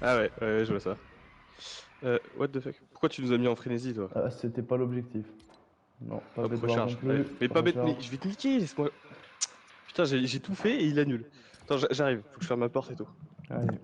Ah ouais, je vois ça. What the fuck? Pourquoi tu nous as mis en frénésie, toi? Ah, c'était pas l'objectif. Non, pas Hop, bête noire non recharge. Ouais. plus. Mais pas bête, mais Recharge. je vais te niquer, laisse-moi. Putain, j'ai tout fait et il annule. Attends, j'arrive, faut que je ferme ma porte et tout. Allez.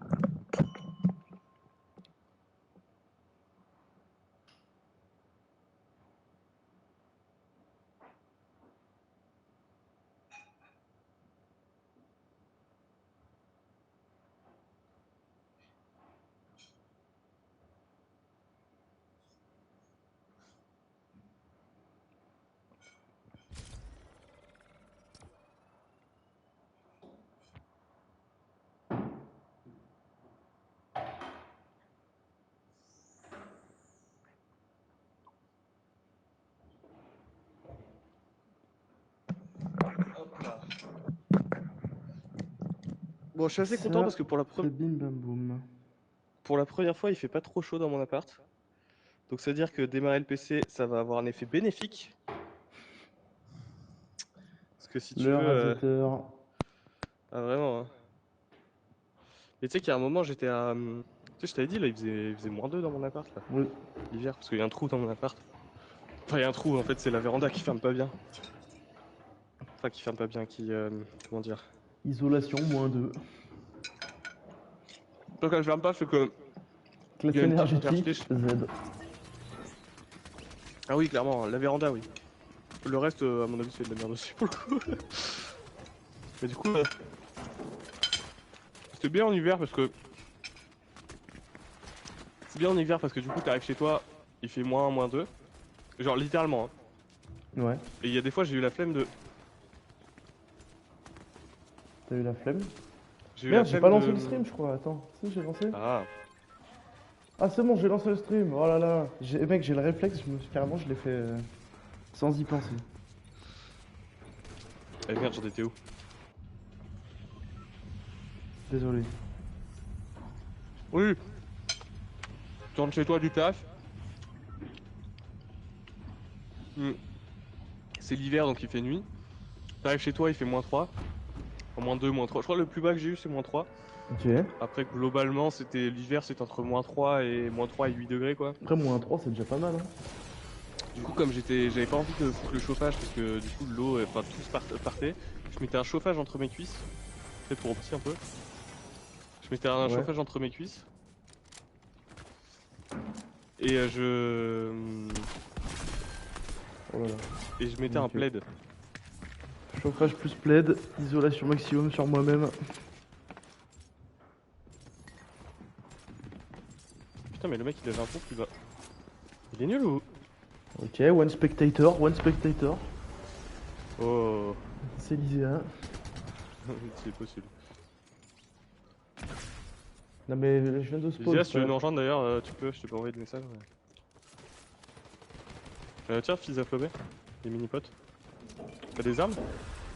Hop là. Bon, je suis assez content Ça, parce que c'est bim bam boum. pour la première fois, il fait pas trop chaud dans mon appart. Donc, ça veut dire que démarrer le PC, ça va avoir un effet bénéfique. Parce que si tu Le veux. radiateur. Ah, vraiment, hein. Mais tu sais qu'il y a un moment, j'étais à. Tu sais, je t'avais dit, là, il faisait -2 dans mon appart, là, Oui. l'hiver, parce qu'il y a un trou dans mon appart. Enfin, il y a un trou, en fait, c'est la véranda qui ferme pas bien. Enfin, qui ferme pas bien, qui. Comment dire? Isolation, -2. Donc, elle ferme pas, c'est que. Il y a Classe une petite interstice. énergétique, Z. Ah oui, clairement, la véranda, oui. Le reste, à mon avis, c'est de la merde aussi, pour le coup. Mais du coup, c'était bien en hiver parce que. C'est bien en hiver parce que du coup, t'arrives chez toi, il fait -1, -2. Genre, littéralement, hein. Ouais. Et il y a des fois, j'ai eu la flemme de. T'as eu la flemme? J'ai eu la Merde, j'ai pas flemme lancé de. le stream, je crois. Attends. Si, j'ai lancé. Ah. Ah, c'est bon, j'ai lancé le stream. Oh là là. Mec, j'ai le réflexe. Carrément, je l'ai fait sans y penser. Eh merde, j'en étais où? Désolé. Oui, tu rentres chez toi du taf. Hmm. C'est l'hiver donc il fait nuit. T'arrives chez toi, il fait -3. Enfin, -2, -3. Je crois que le plus bas que j'ai eu c'est -3. Ok. Après, globalement, l'hiver, c'était entre -3 et 8 degrés quoi. Après, -3, c'est déjà pas mal, hein. Du coup, comme j'avais pas envie de foutre le chauffage parce que du coup, l'eau, enfin, tout partait. Je mettais un chauffage entre mes cuisses. Peut-être pour petit un peu. Je mettais un Ouais. chauffage entre mes cuisses. Et Oh là là. je mettais un Ok. plaid. Chauffage plus plaid. Isolation maximum sur moi-même. Putain, mais le mec, il avait un pont plus bas. Il est nul ou? Ok, one spectator, one spectator. Oh, C'est lycéen. c'est possible. Non mais je viens de spawn. Zia, si tu veux nous rejoindre d'ailleurs, je te peux envoyer des messages. Ouais. Tiens, fils à Flaubert, les mini-potes. T'as des armes?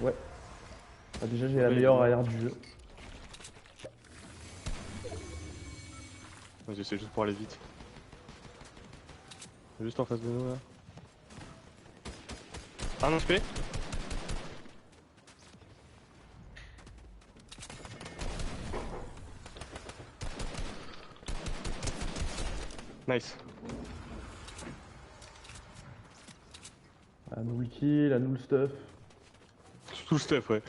Ouais. Ah, déjà j'ai la Ouais, meilleure il est AR du jeu. Vas-y, c'est juste pour aller vite. Juste en face de nous là. Un HP. Nice. À nous le kill, à nous le stuff. Tout le stuff, ouais.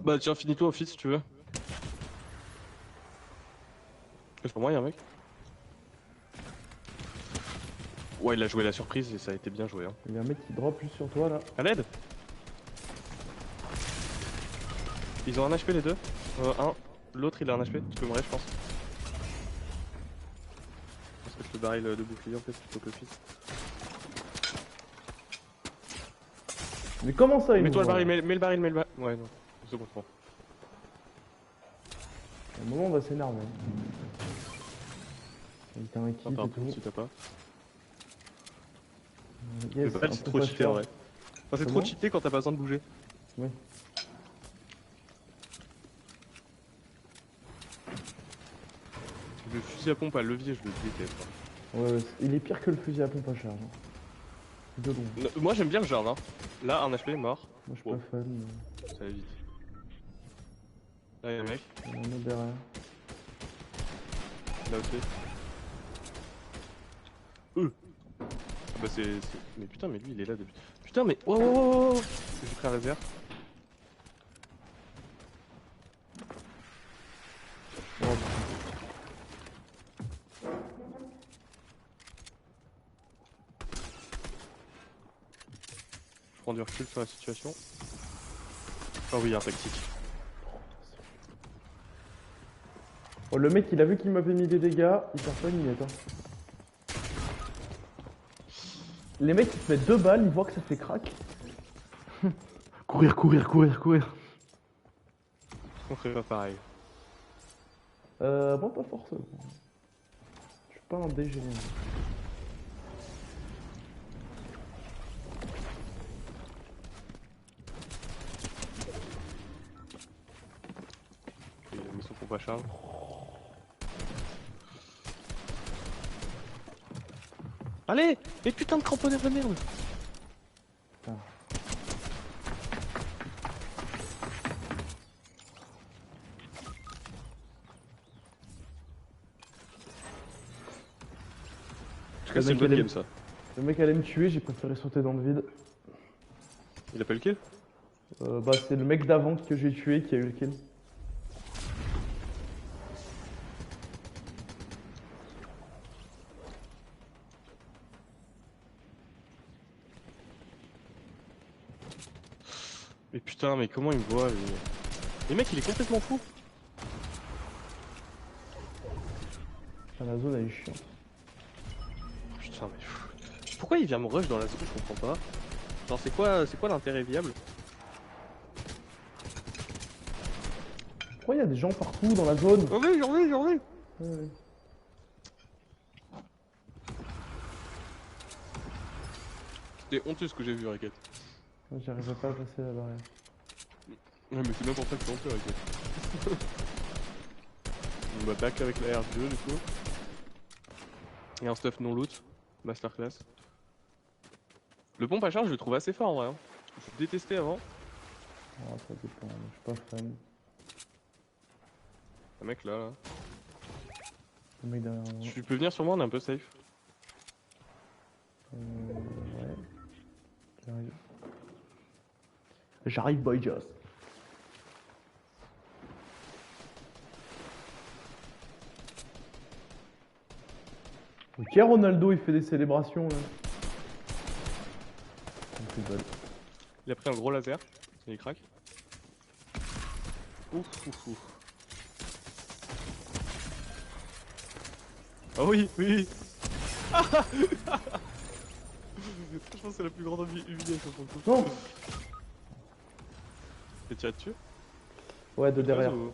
Bah tiens, finis-toi au fils si tu veux. C'est pas moyen, mec. Ouais, il a joué la surprise et ça a été bien joué. Hein. Il y a un mec qui drop juste sur toi là. À l'aide. Ils ont un HP les deux. Un. L'autre il a un HP. Tu peux me je pense. Parce que je te barille de bouclier en fait plutôt que le fils. Mais comment ça il nous Mets-toi le voit, baril, là mets le baril, mets le baril. Ouais, non. C'est bon, c'est bon. À un moment on va s'énerver. Il était un Ah, kill par et contre, tout. si t'as pas. Le Yes, baril un c'est peu trop pas cheaté en cher. vrai. Enfin, c'est trop Comment cheaté quand t'as pas besoin de bouger. Oui. Le fusil à pompe à levier, je le déteste. Ouais, ouais, il est pire que le fusil à pompe à charge. Hein. De loin. Moi j'aime bien le genre, hein. Là, un HP est mort. Moi je suis Bon, pas fan. Mais... ça va vite. Là y'a un mec, Il y en a un autre derrière. là aussi. Ah bah Mais putain, mais lui il est là depuis. Putain, mais. Oh. J'ai pris un réserve. Oh, Je prends du recul sur la situation. Ah oui, un tactique. oh, le mec il a vu qu'il m'avait mis des dégâts, il perd pas une miette. Hein. Les mecs ils se mettent 2 balles, ils voient que ça fait crack. courir. On ferait pas pareil. Moi pas forcément. Je suis pas un dégénéré. Il a mis son pompe à charge. Allez! Mais putain de cramponner de merde! Putain. C'est une bonne game ça. Le mec allait me tuer, j'ai préféré sauter dans le vide. Il a pas eu le kill? Bah c'est le mec d'avant que j'ai tué qui a eu le kill. Mais putain, mais comment il me voit lui? Le mec il est complètement fou! Putain, la zone elle est chiante. Oh, putain, mais pff. Pourquoi il vient me rush dans la zone? Je comprends pas. Genre c'est quoi l'intérêt viable? Pourquoi il y a des gens partout dans la zone? J'en ai! Ouais. C'était honteux ce que j'ai vu, Raquette. Moi, j'arrivais pas à passer la barrière. Ouais, mais c'est même pour ça que c'est honteux, Raquette. On va back avec la R2 du coup. Et un stuff non loot. Masterclass. Le pompe à charge, je le trouve assez fort en vrai. Hein. Je détestais avant. Ah, ça dépend, je suis pas fan. Un mec là. Le mec derrière moi. Tu peux venir sur moi, on est un peu safe. Ouais. J'arrive. J'arrive, boy, just. Ok, Ronaldo, il fait des célébrations là. Il a pris un gros laser. Il craque. Ouf. Ah oui. Je pense que c'est la plus grande humiliation pour le coup. Non. Et tu as dessus? Ouais, de derrière. Ou...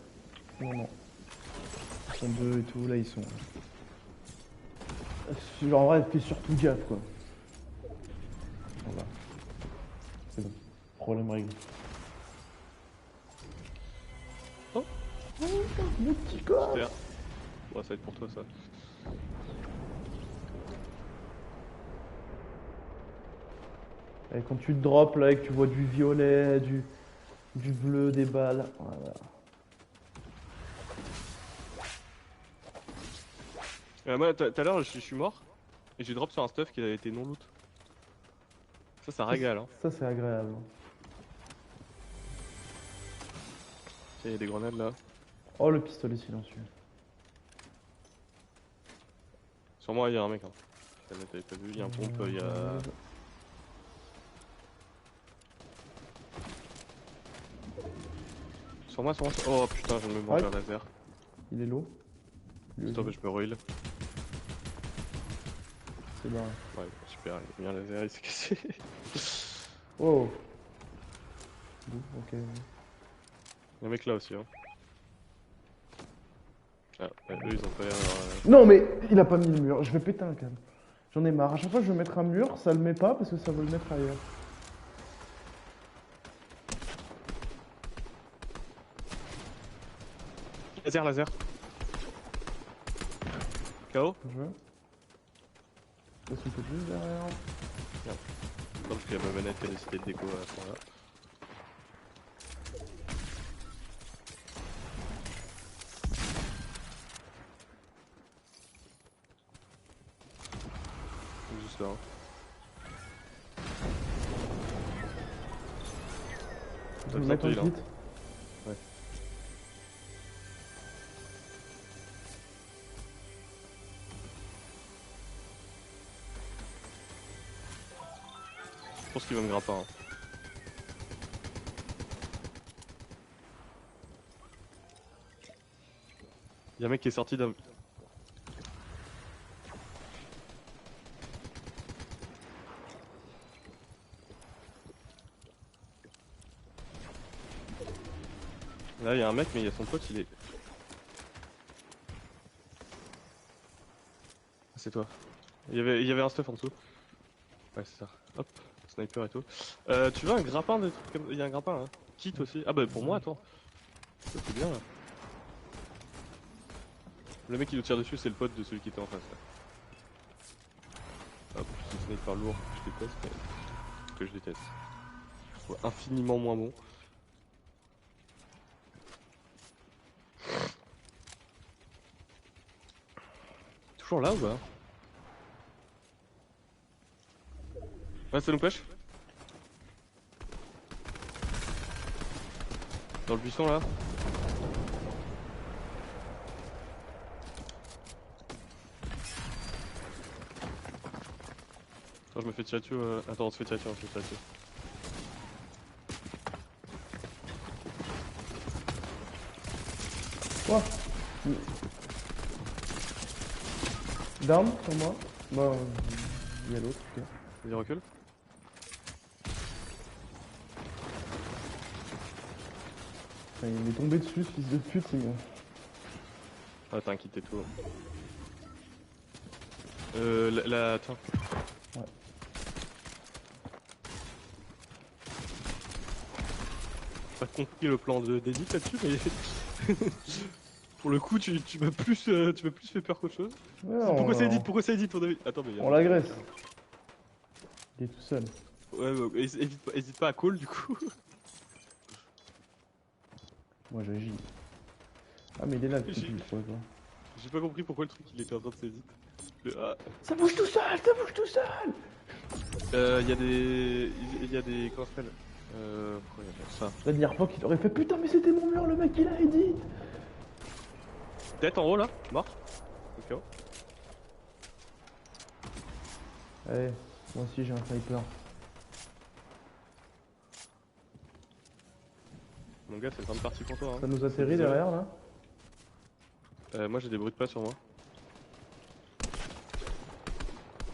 Non. Ils sont deux et tout, là ils sont. Genre, en vrai, fais surtout gaffe quoi. Voilà. C'est bon. Problème réglé. Oh, mon petit corps. super. Ouais, ça va être pour toi ça. Et quand tu te drops là et que tu vois du violet, du bleu, des balles, voilà. Moi, tout à l'heure, je suis mort et j'ai drop sur un stuff qui avait été non loot. Ça régale. Hein. Ça, c'est agréable. Il y a des grenades là. Oh, le pistolet silencieux. Sur moi, il y a un mec. Hein. T'avais pas vu, il y a un pompe, il y a. Sur moi. Oh putain, je viens de me manger un laser. Il est low. Stop, je me roil. C'est barré. Ouais, super, il a mis un laser, il s'est cassé. Oh. Ok. Il y a un mec là aussi. Hein. Ah, ouais, eux ils ont pas l'air. Non, mais il a pas mis le mur. Je vais péter un câble. J'en ai marre. À chaque fois que je veux mettre un mur, ça le met pas parce que ça veut le mettre ailleurs. Laser. KO. Je veux. Passe un peu juste derrière. Non, parce qu'il y a ma manette qui a décidé de déco à ce moment-là. plus là. Hein. Je vais mettre un là. kit. Ouais. Je pense qu'il va me grapper. Hein. Y'a un mec qui est sorti d'un... Là y'a un mec mais il y a son pote, il est... Ah, c'est toi. Il y avait un stuff en dessous. Ouais c'est ça. Hop, sniper et tout. Tu veux un grappin des trucs comme... Il y a un grappin là. Kit aussi. Ah bah pour moi attends. Ça c'est bien là. Le mec qui nous tire dessus c'est le pote de celui qui était en face là. Hop, c'est un sniper lourd que je déteste. Mais... que je déteste. Je trouve infiniment moins bon. Toujours là ou pas? Ouais, ça nous pêche. Dans le buisson là. Attends, je me fais tirer dessus. Attends, on se fait tirer dessus, on se fait tirer dessus. Quoi? Down sur moi. Bah, il y a l'autre. Ok. Vas-y, recule. Enfin, il est tombé dessus, ce fils de pute, c'est bon. Ah, t'as quitté tout. Attends. Ouais. Pas compris le plan d'Edith là-dessus, mais. Pour le coup, tu m'as plus fait peur qu'autre chose. Ouais, Pourquoi c'est Edith? Pourquoi c'est Edith ton avis? Attends, mais. On l'agresse. Il est tout seul. Ouais, hésite pas à call du coup. Moi j'agis. Ah, mais il est là, le petit J'ai- pute, quoi. J'ai pas compris pourquoi le truc il était en train de s'éditer. Ah. Ça bouge tout seul, ça bouge tout seul! Il y a des. Il y a des. Comment ça s'appelle? Pourquoi il y a ça? La dernière fois qu'il aurait fait putain, mais c'était mon mur, le mec il a edit! Tête en haut là, mort. Ok. Allez, moi aussi j'ai un sniper. Mon gars, c'est une grande partie pour toi. Ça Hein. nous atterrit derrière là? Moi j'ai des bruits de pas sur moi.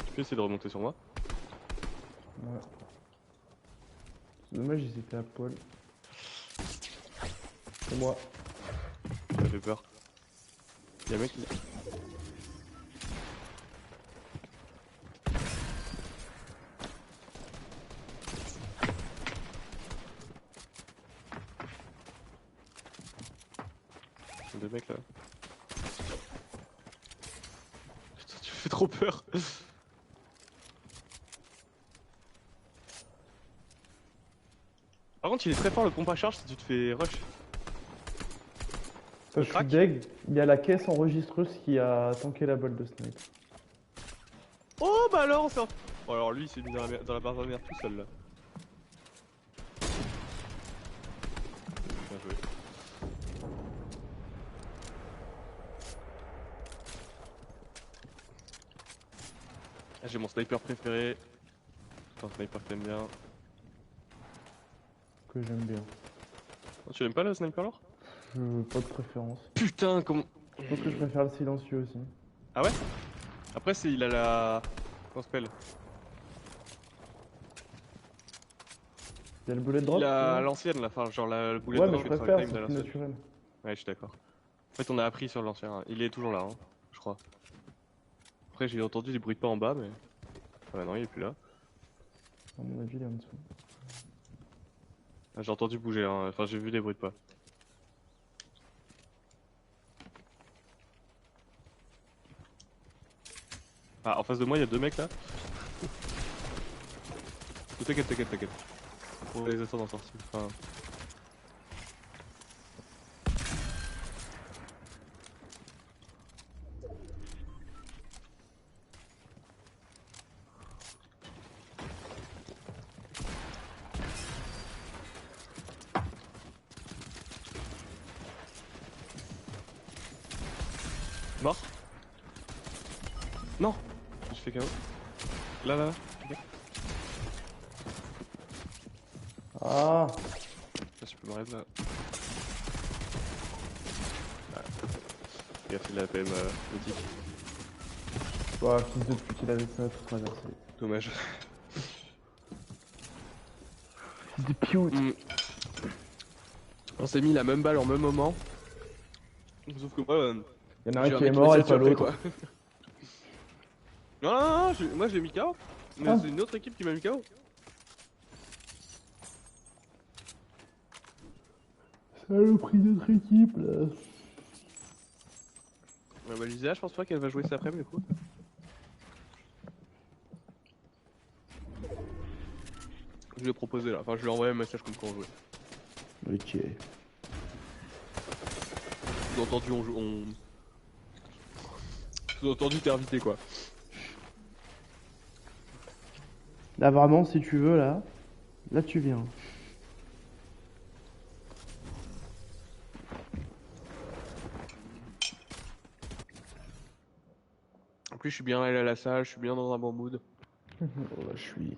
Tu peux essayer de remonter sur moi? Ouais. C'est dommage, ils étaient à poil. C'est moi. Ça fait peur. Y'a un mec qui. Y'a deux mecs là. Putain, tu me fais trop peur. Par contre, il est très fort le pompe à charge si tu te fais rush. Ça, je suis crack. deg. Il y a la caisse enregistreuse qui a tanké la balle de snipe. Oh bah alors ça. Oh, alors lui il s'est mis dans la barre de mer tout seul là. Bien joué. Ah, j'ai mon sniper préféré. C'est un sniper que t'aimes bien. Que j'aime bien. Oh, tu l'aimes pas le sniper alors? Pas de préférence. Putain comment. Je pense que je préfère le silencieux aussi. Ah ouais? Après c'est il a la. Comment ça s'appelle? Il y a le bullet drop? Il a sinon l'ancienne là, enfin genre le boulet Ouais, de mais je drop et le préfère, time de c'est plus l'ancienne. naturel. Ouais, je suis d'accord. En fait, on a appris sur l'ancien. Il est toujours là, hein, je crois. Après, j'ai entendu des bruits de pas en bas, mais. Ouais, non, il est plus là. À mon avis, il est en dessous. Ah, j'ai entendu bouger, hein. Enfin, j'ai vu des bruits de pas. Ah, en face de moi, il y a deux mecs là. Oh, t'inquiète, t'inquiète, t'inquiète. On va les attendre en sortie. Enfin... Mort. Non. Je fais KO. Là. Ok. Ah, Là, tu peux me raid là. Ah. Regarde, il a quand même boutique. bah, fils de pute, il avait ça tout traversé. Dommage. Des putes. On s'est mis la même balle en même moment. Sauf que moi, Il y en a j'ai un un qui est mec mort et m'a pas surpris, l'autre. quoi. Non, moi je l'ai mis KO. Mais Ah. c'est une autre équipe qui m'a mis KO. C'est le prix de notre équipe là. Bah, Lisa, je pense pas qu'elle va jouer cet après-midi, du coup. Je lui ai proposé là, enfin je lui ai envoyé un message comme quoi on jouait. Ok. Sous-entendu, Sous-entendu, t'es invité quoi. Là vraiment, si tu veux, là tu viens. En plus, je suis bien allé à la salle, je suis bien dans un bon mood. Oh, là, je suis.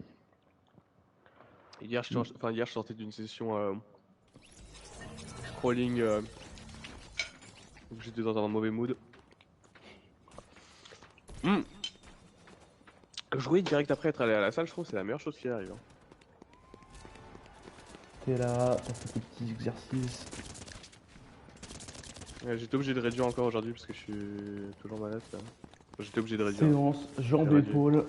Et hier, hier, je sortais d'une session crawling, donc j'étais dans un mauvais mood. Jouer direct après être allé à la salle, je trouve que c'est la meilleure chose qui arrive. T'es là, t'as fait tes petits exercices. Ouais, j'étais obligé de réduire encore aujourd'hui parce que je suis toujours malade. Là. Enfin, j'étais obligé de réduire. Séance, jambes, épaules.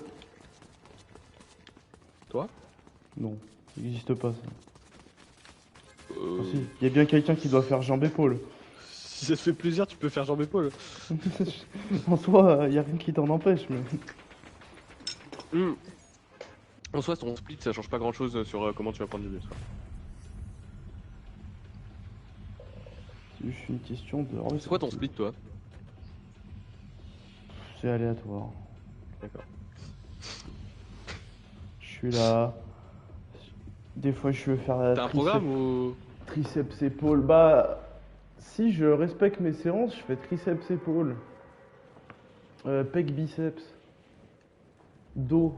Toi? Non, il n'existe pas ça. Ah, si, il y a bien quelqu'un qui doit faire jambes, épaules. Si ça te fait plaisir, tu peux faire jambes épaules. En soi, y a rien qui t'en empêche, mais. En soi, ton split ça change pas grand chose sur comment tu vas prendre du muscle. C'est juste une question de. C'est quoi ton split toi? C'est aléatoire. D'accord. Je suis là. Des fois, je veux faire la T'as un programme ou. triceps épaules. Bah, si je respecte mes séances, je fais triceps épaules, pec biceps, dos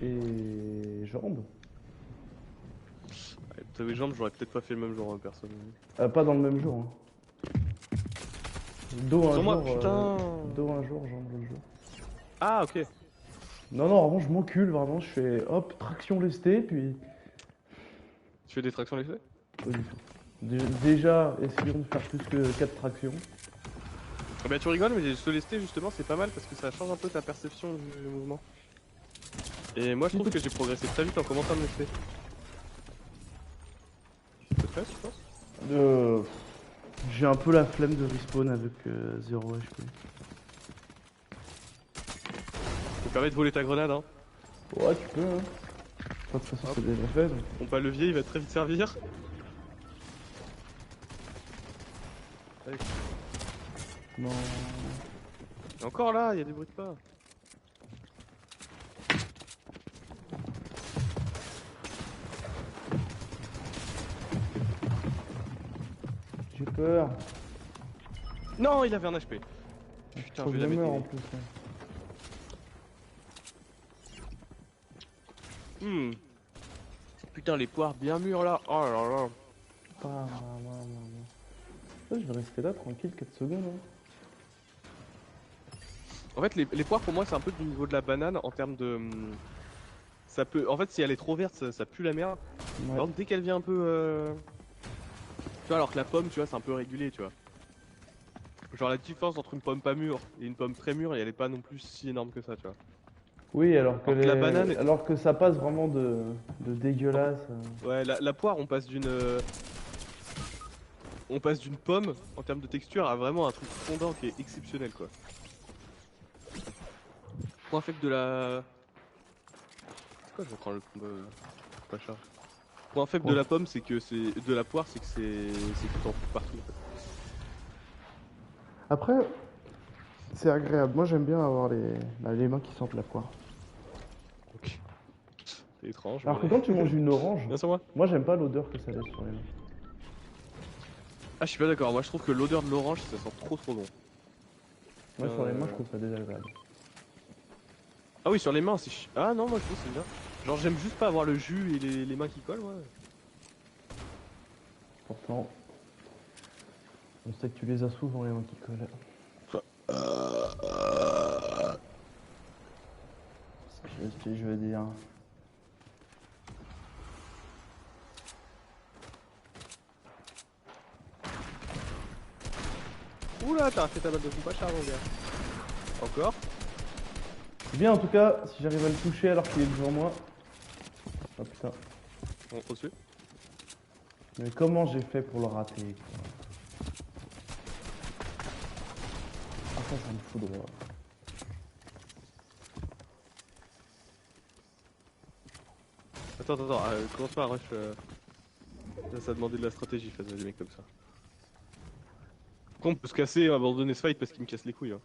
et jambes. Ouais, t'avais les jambes, j'aurais peut-être pas fait le même jour personnellement. Pas dans le même jour. Hein. Dos un Sur moi, jour, putain. dos un jour, jambes l'autre jour. Ah ok. Non, vraiment, je m'encule, vraiment, je fais hop, traction lestée, puis. Tu fais des tractions lestées? Pas du tout. Déjà, essayons de faire plus que 4 tractions. Ah bah tu rigoles, mais se lester justement c'est pas mal parce que ça change un peu ta perception du mouvement. Et moi je trouve que j'ai progressé très vite en commençant à me lester. Tu te stresses, je pense? J'ai un peu la flemme de respawn avec 0 HP. Ça permet de voler ta grenade hein. Ouais, tu peux, hein. De toute façon, c'est déjà fait. Donc. Ton pas levier il va très vite servir. Allez. Non. Et encore là, il y a des bruits de pas. J'ai peur. Non, il avait un HP. Putain, je vais la mettre. En plus. Hein. Putain, les poires bien mûres là. Oh là là. Je vais rester là tranquille 4 secondes. Hein. En fait, les poires pour moi c'est un peu du niveau de la banane en termes de. Ça peut. En fait, si elle est trop verte, ça pue la merde. Ouais. Par contre, dès qu'elle vient un peu. Tu vois, alors que la pomme, tu vois, c'est un peu régulé, tu vois. Genre la différence entre une pomme pas mûre et une pomme très mûre, elle est pas non plus si énorme que ça, tu vois. Oui, alors que, la banane... alors que ça passe vraiment de dégueulasse. Ouais, la poire, on passe d'une. On passe d'une pomme en termes de texture à vraiment un truc fondant qui est exceptionnel, quoi. Point faible de la. Pourquoi je vais prendre le combo pas cher. Point faible de la pomme, c'est que c'est. De la poire, c'est que c'est que t'en fous partout. En fait. Après, c'est agréable. Moi, j'aime bien avoir les mains qui sentent la poire. Ok. C'est étrange. Alors mais... que quand tu manges une orange, Viens sur moi. J'aime pas l'odeur que ça laisse sur les mains. Ah, je suis pas d'accord. Moi, je trouve que l'odeur de l'orange, ça sent trop bon. Moi sur les mains je trouve ça désagréable. Ah oui, sur les mains, c'est ah non, moi je trouve c'est bien. Genre j'aime juste pas avoir le jus et les mains qui collent, ouais. Pourtant, on sait que tu les as souvent les mains qui collent. Ce que je veux dire. Oula, t'as fait ta balle de fond pas cher, mon gars. Encore. C'est bien en tout cas, si j'arrive à le toucher alors qu'il est devant moi. Oh putain. On reçu. Mais comment j'ai fait pour le rater quoi. Ah ça me fout droit. Attends, commence pas à rush. Là, ça a demandé de la stratégie face à des mecs comme ça. On peut se casser et abandonner ce fight parce qu'il me casse les couilles. Hein.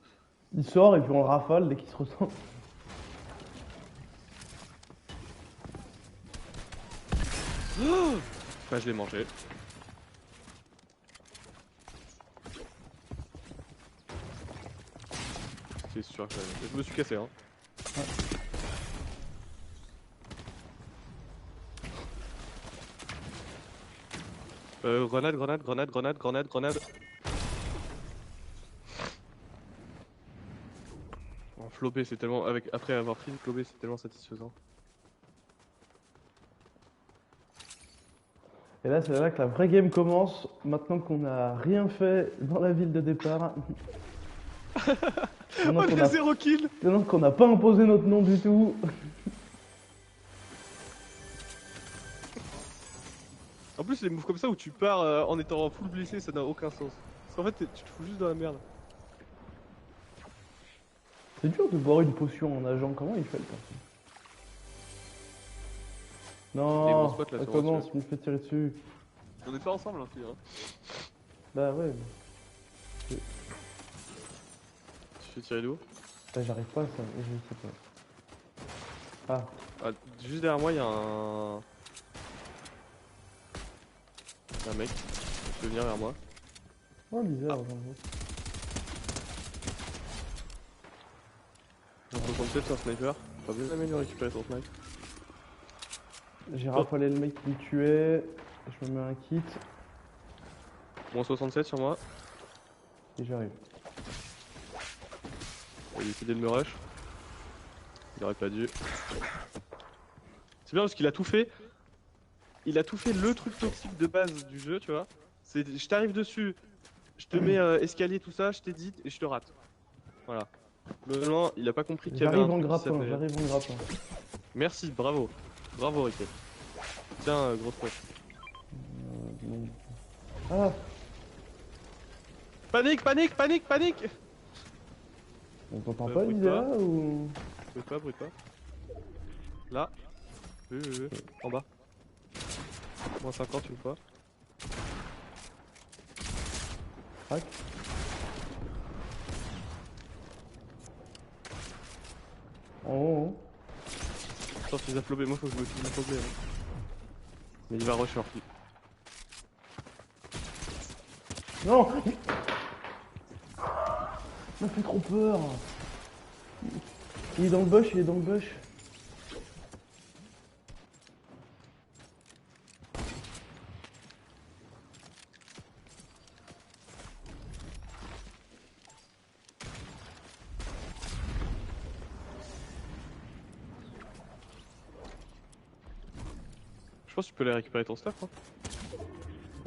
Il sort et puis on le rafale dès qu'il se ressent. Enfin, je l'ai mangé. C'est sûr que je me suis cassé. Hein. Ouais. Grenade. Oh, flopé, c'est tellement. Après avoir pris le flopé, c'est tellement satisfaisant. Et là c'est là que la vraie game commence, maintenant qu'on n'a rien fait dans la ville de départ. On a 0 kill. Maintenant qu'on n'a pas imposé notre nom du tout. En plus, les moves comme ça où tu pars en étant full blessé, ça n'a aucun sens. Parce qu'en fait, tu te fous juste dans la merde. C'est dur de boire une potion en nageant, comment il fait le perso? Non, spots, là, ça sur commence, dessus. il me fait tirer dessus. On est pas ensemble, hein, fille, hein. Bah ouais, Tu fais tirer d'où? bah, j'arrive pas à ça, je sais pas. Ah, Ah, juste derrière moi, il y a un mec qui peut venir vers moi. oh bizarre, j'en 67 sur sniper. Pas bien amélioré récupérer ton snipe. J'ai rafalé le mec qui me tuait, je me mets un kit Moins 67 sur moi. et j'arrive. Il a décidé de me rush. Il aurait pas dû. C'est bien parce qu'il a tout fait. Il a tout fait le truc toxique de base du jeu, tu vois. C'est je t'arrive dessus, je te mets escalier, tout ça, je t'édite et je te rate. Voilà. Globalement, il a pas compris qu'il y avait un J'arrive en truc qui grappin, s'appelait- j'arrive en grappin. Merci, bravo. Bravo, Ricket. Tiens, grosse poche. Non. Ah, Panique. on t'entend pas bruit Lisa pas. ou... Bruit pas. Là. Oui. En bas. Moins 50, tu veux pas? Crac. En haut. Attends, tu les as flobés, moi faut que je me filme flobé. Hein. Mais il va rush en plus. Non, il m'a fait trop peur. Il est dans le bush, Je pense que tu peux aller récupérer ton stuff. Hein.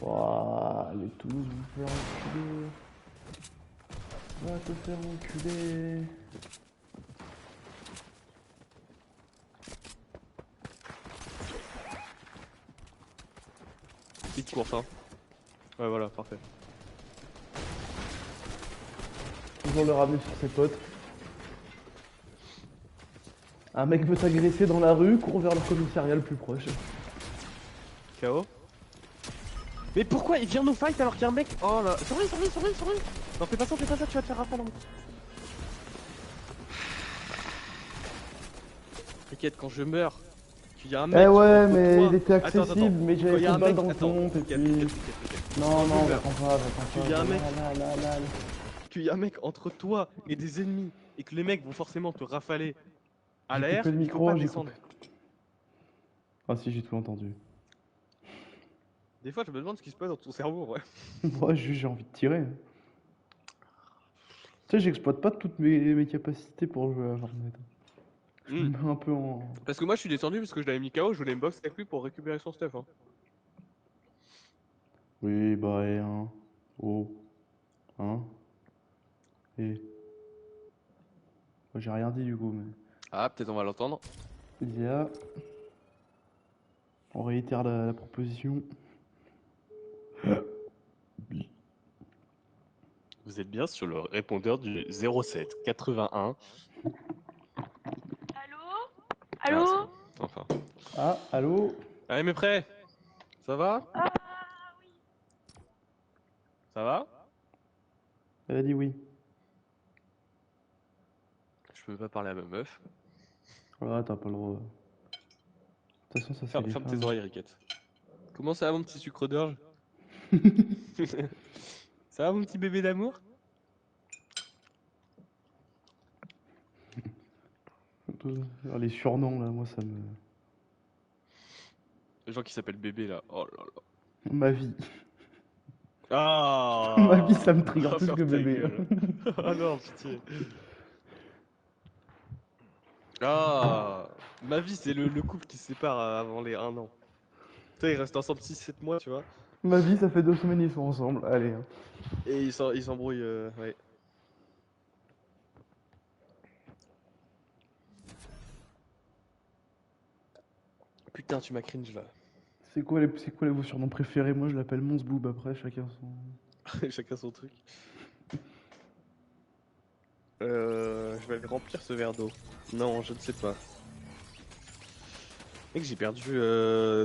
Wouah, les Toulouse vont faire enculer. Va te faire enculer. Petite course, hein. Ouais, voilà, parfait. Toujours le ramener sur ses potes. Un mec veut t'agresser dans la rue, cours vers le commissariat le plus proche. KO. Mais pourquoi il vient nous fight alors qu'il y a un mec? Oh là. Sorry. Non, fais pas ça, tu vas te faire rafale. T'inquiète, quand je meurs, qu'il y a un mec. Eh ouais, contre mais moi- il était Attends. accessible, mais Quand j'avais il y a fait un une balle mec- dans le attends, pompe et t'inquiète. puis... Non, Quand je meurs, j'attends pas. qu'il y a un mec- Là. qu'il y a un mec entre toi et des ennemis et que les mecs vont forcément te rafaler à J'ai l'air, coupé le il faut micro, pas j'ai descendre. coupé. Ah si, j'ai tout entendu. Des fois, je me demande ce qui se passe dans ton cerveau, ouais. Moi, juste, j'ai envie de tirer. Tu sais, j'exploite pas toutes mes capacités pour jouer à Fortnite. Je me mets un peu en... Parce que moi, je suis descendu parce que je l'avais mis KO, je voulais me box avec lui pour récupérer son stuff. Hein. Oui, bah, et un... Oh. Hein. Et... Moi, j'ai rien dit du coup, mais... Ah, peut-être on va l'entendre. Dia... On réitère la proposition. Vous êtes bien sur le répondeur du 07 81. Allô? Ah, c'est Allô? bon. Enfin. Ah, allô? Allez, mes prêts. Ça va? Ah oui. Ça va? Elle a dit oui. Je peux pas parler à ma meuf. Ah, t'as pas le droit. De toute façon, ça c'est les Ferme femmes. tes oreilles, Riquette. Comment ça va, mon petit sucre d'orge? Ça va, mon petit bébé d'amour? Les surnoms là, moi ça me... Les gens qui s'appellent bébé là. Oh là là. Ma vie. Ah! Ma vie ça me trigger Ah, plus ferme que ta bébé. gueule. Ah non, pitié. Ah! Ma vie, c'est le couple qui se sépare avant les 1 an. Tu sais, ils restent ensemble 6-7 mois, tu vois. Ma vie ça fait 2 semaines ils sont ensemble. Allez. Hein. Et ils s'embrouillent, ouais. Putain, tu m'as cringe là. C'est quoi vos surnoms préférés? Moi je l'appelle Mons Boob après, chacun son... Chacun son truc. Je vais remplir ce verre d'eau. Non, je ne sais pas. Mec, j'ai perdu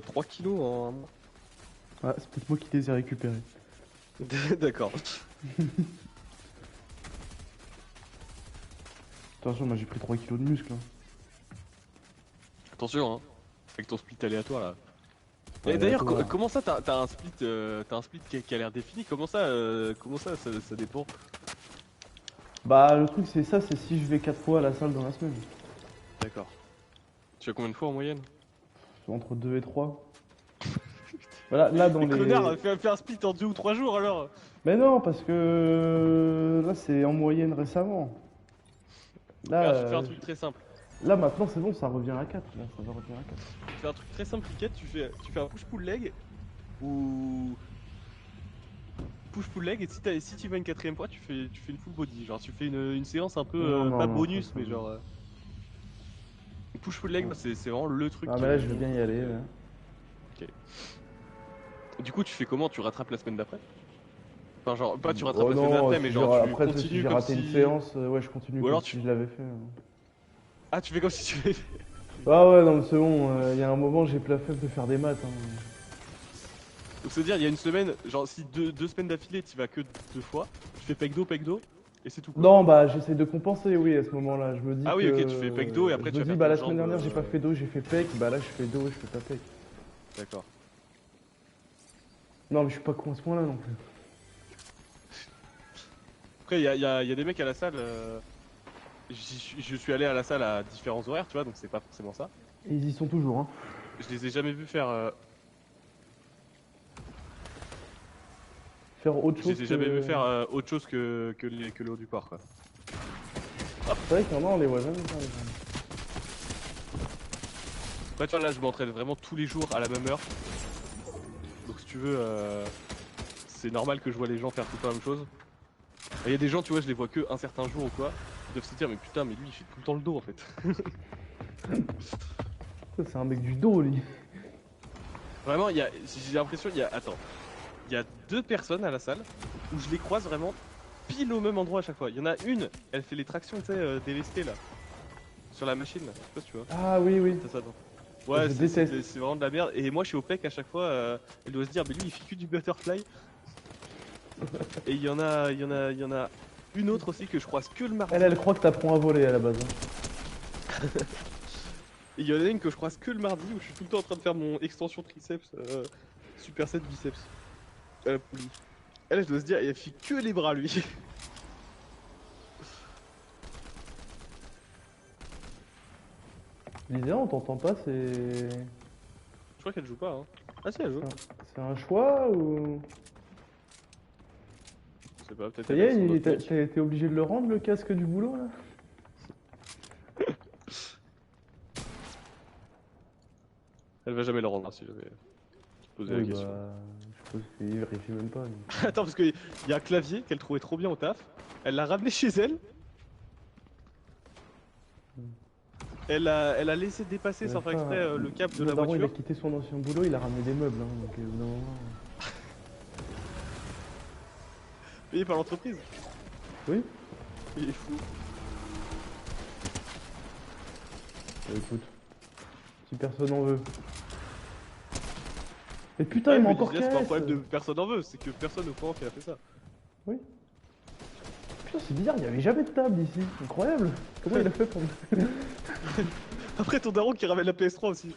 3 kilos en un mois. Ah, c'est peut-être moi qui les ai récupérés. D'accord. Attention, moi j'ai pris 3 kilos de muscle. Hein. Attention, hein. Avec ton split aléatoire là. Ouais, Et d'ailleurs, aléatoire. comment ça t'as un split qui a l'air défini? Comment ça dépend? Bah le truc c'est ça, c'est si je vais 4 fois à la salle dans la semaine. D'accord. Tu as combien de fois en moyenne? Entre 2 et 3. Voilà, là dans Mais les... connard, fais un split en 2 ou 3 jours alors! Mais non, parce que là c'est en moyenne récemment. Là, Regarde, je te fais un truc très simple. là maintenant c'est bon, ça revient à 4. Là, ça va revenir à 4. Tu fais un truc très simple, Riquette, tu fais un push-pull leg ou push-pull leg et si tu vas une quatrième fois, tu fais une full body. Genre, tu fais une séance un peu, Non, non, pas non, bonus, ça, mais ça, genre. Push-pull leg, Ouais. c'est vraiment le truc. Ah mais là je veux bien y aller. Là. Du coup, tu fais comment? Tu rattrapes la semaine d'après? Enfin, genre, pas tu rattrapes Oh la semaine non, d'après, mais si genre, tu après si continues j'ai comme raté si... une séance, ouais je continue Ou comme alors si je l'avais fait. Ah, tu fais comme si tu l'avais fait. Ah ouais non mais c'est bon, il y a un moment j'ai plus la flemme de faire des maths. Hein. Donc, c'est-à-dire, il y a une semaine, genre, si deux semaines d'affilée, tu vas que 2 fois, tu fais pec-dos, et c'est tout. Quoi. Non bah j'essaie de compenser oui à ce moment-là. Je me dis Ah oui, que... ok, tu fais pec dos et après je tu me vas dis faire bah ton la semaine jambe, dernière j'ai pas fait dos, j'ai fait pec, bah là je fais dos et je fais pas pec. D'accord. Non mais je suis pas con à ce point là non plus. Après, il y a des mecs à la salle. Je suis allé à la salle à différents horaires, tu vois, donc c'est pas forcément ça. Et ils y sont toujours hein. Je les ai jamais vus faire. Faire autre Je chose les ai que... jamais vus faire autre chose que le haut du port, quoi. C'est vrai qu'il y en a on les voit jamais faire les gens. Après, tu vois, là, je m'entraîne vraiment tous les jours à la même heure. Donc, si tu veux, c'est normal que je vois les gens faire tout le temps la même chose. Il y a des gens, tu vois, je les vois que un certain jour ou quoi. Ils doivent se dire, mais putain, mais lui, il fait tout le temps le dos en fait. Ça, c'est un mec du dos lui. Vraiment, j'ai l'impression, attends, il y a 2 personnes à la salle où je les croise vraiment pile au même endroit à chaque fois. Il y en a une, elle fait les tractions, tu sais, des lestées là, sur la machine là. Je sais pas si tu vois. Ah oui oui. T'as ça, non? Ouais, Je déteste. c'est vraiment de la merde. Et moi, je suis au pec à chaque fois. Elle doit se dire, mais lui, il fait que du butterfly. Et il y en a une autre aussi que je croise que le mardi. Elle croit que t'apprends à voler à la base. Hein. Et il y en a une que je croise que le mardi où je suis tout le temps en train de faire mon extension triceps, superset biceps. Elle, je dois se dire, elle fait que les bras lui. Lisée, on t'entend pas, c'est. Je crois qu'elle joue pas, hein. Ah si, elle joue. C'est un choix ou. Je sais pas, peut-être Ça y elle a est, son autre mic. t'as été obligé de le rendre le casque du boulot là? Elle va jamais le rendre, hein, si jamais tu te posais Oui, la question. bah. Je suppose qu'il vérifie même pas. Donc. Attends, parce qu'il y a un clavier qu'elle trouvait trop bien au taf. Elle l'a ramené chez elle. Elle a laissé dépasser sans faire exprès le câble de Mon la daron, il a voiture. quitté son ancien boulot, il a ramené des meubles, hein, donc au bout d'un moment. Payé par l'entreprise. Oui? Il est fou. Écoute. Si personne en veut. Mais putain, Ouais, il m'a mais encore c'est pas un KS. problème de personne en veut, c'est que personne au courant qu'elle a fait ça. Oui. Putain, c'est bizarre, il n'y avait jamais de table ici. Incroyable. Comment il a fait pour. Après ton daron qui ramène la PS3 aussi.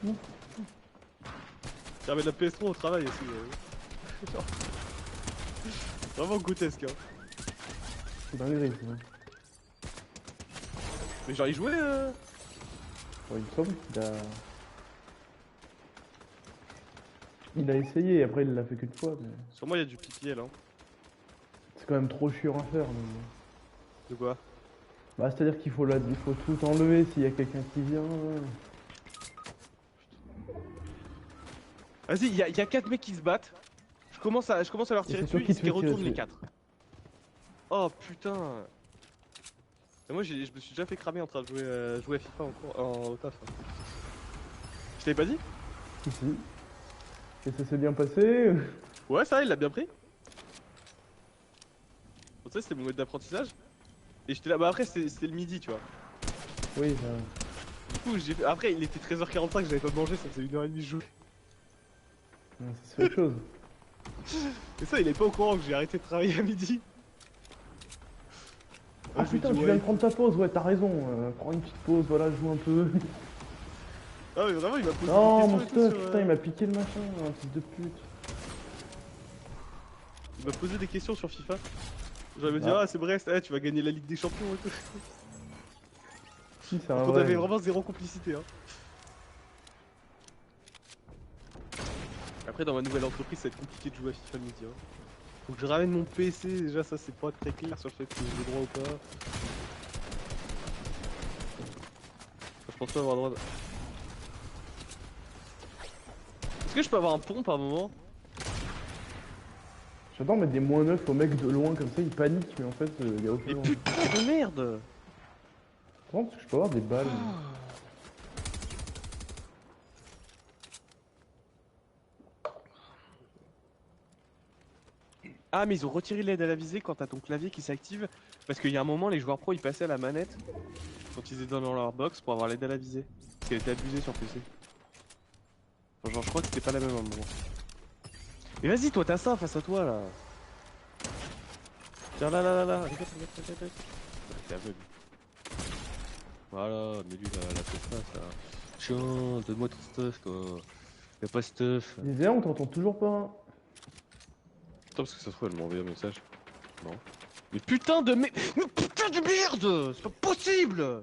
Non. Qui ramène la PS3 au travail aussi. Genre. Vraiment grotesque, hein. C'est dinguerie, ça. Mais genre il jouait Bon, il me semble qu'il a. Il a essayé, après il l'a fait qu'une fois, mais. Sur moi il y a du PPL, hein. C'est quand même trop chiant à faire. Mais... De quoi? Bah, c'est-à-dire qu'il faut, il faut tout enlever s'il y a quelqu'un qui vient. Vas-y, il y a 4 mecs qui se battent. Je commence à leur tirer c'est toi dessus, qui ils te se fais retournent tirer les dessus. 4. Oh putain. Et moi je me suis déjà fait cramer en train de jouer à FIFA au taf, hein. Je t'avais pas dit? Si. Et ça s'est bien passé. Ouais, ça il l'a bien pris. Bon, tu sais, c'était mon mode d'apprentissage. Et j'étais là, bah après c'était le midi, tu vois. Oui, Du coup, après il était 13h45, j'avais pas mangé, ça faisait 1h30 que je jouais. ça se fait autre chose. Et ça, il est pas au courant que j'ai arrêté de travailler à midi. Ah Ouais, je lui putain, dis, tu ouais. viens de prendre ta pause, ouais, t'as raison. Prends une petite pause, voilà, joue un peu. Ah, mais vraiment, il m'a posé Non, des mon questions et tout stuff, sur, putain, il m'a piqué le machin, un fils de pute. Il m'a posé des questions sur FIFA. J'allais me dire, Ah. ah, c'est Brest, eh, tu vas gagner la Ligue des Champions et tout. Si, c'est un Donc on vrai. avait vraiment zéro complicité, hein. Après, dans ma nouvelle entreprise, ça va être compliqué de jouer à FIFA le midi, hein. Faut que je ramène mon PC, déjà, ça c'est pas très clair sur le fait que j'ai le droit ou pas. Je pense pas avoir le droit de... Est-ce que je peux avoir un pompe à un moment? J'adore mettre des moins 9 aux mecs de loin, comme ça ils paniquent, mais en fait, il y a aucun. Mais putain de merde! Comment parce que je peux avoir des balles? Ah, mais ils ont retiré l'aide à la visée quand t'as ton clavier qui s'active. Parce qu'il y a un moment, les joueurs pro ils passaient à la manette quand ils étaient dans leur box pour avoir l'aide à la visée. Parce qu'elle était abusée sur PC. Enfin, genre, je crois que c'était pas la même à un moment. Mais vas-y, toi, t'as ça face à toi là. Tiens, là. Regarde. T'es aveugle. Voilà, mais lui, la face là. Tiens, donne-moi ton stuff quoi. Y'a pas stuff. Les on t'entend toujours pas. Hein. Attends, parce que ça se trouve, elle m'a envoyé un message. Non. Mais putain de merde! Mais putain de merde! C'est pas possible!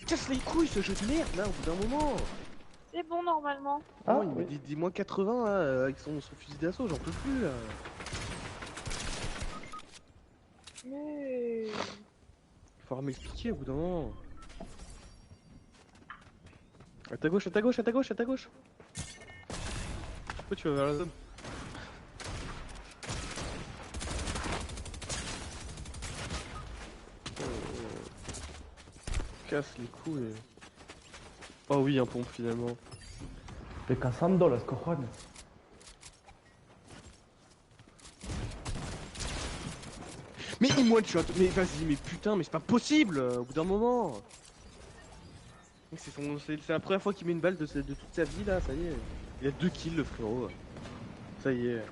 Casse les couilles ce jeu de merde là au bout d'un moment! C'est bon normalement. Ah, Oh, il me oui. dit moins 80 là, avec son fusil d'assaut, j'en peux plus là! Mais... Il va falloir m'expliquer au bout d'un moment! À ta gauche! Pourquoi tu vas vers la zone? Casse les couilles! Oh oui, un pompe finalement! Estoy cazando las cojones. Mais dis-moi, mais vas-y, mais putain, mais c'est pas possible au bout d'un moment. C'est la première fois qu'il met une balle de toute sa vie là, ça y est. Il a 2 kills le frérot. Ça y est.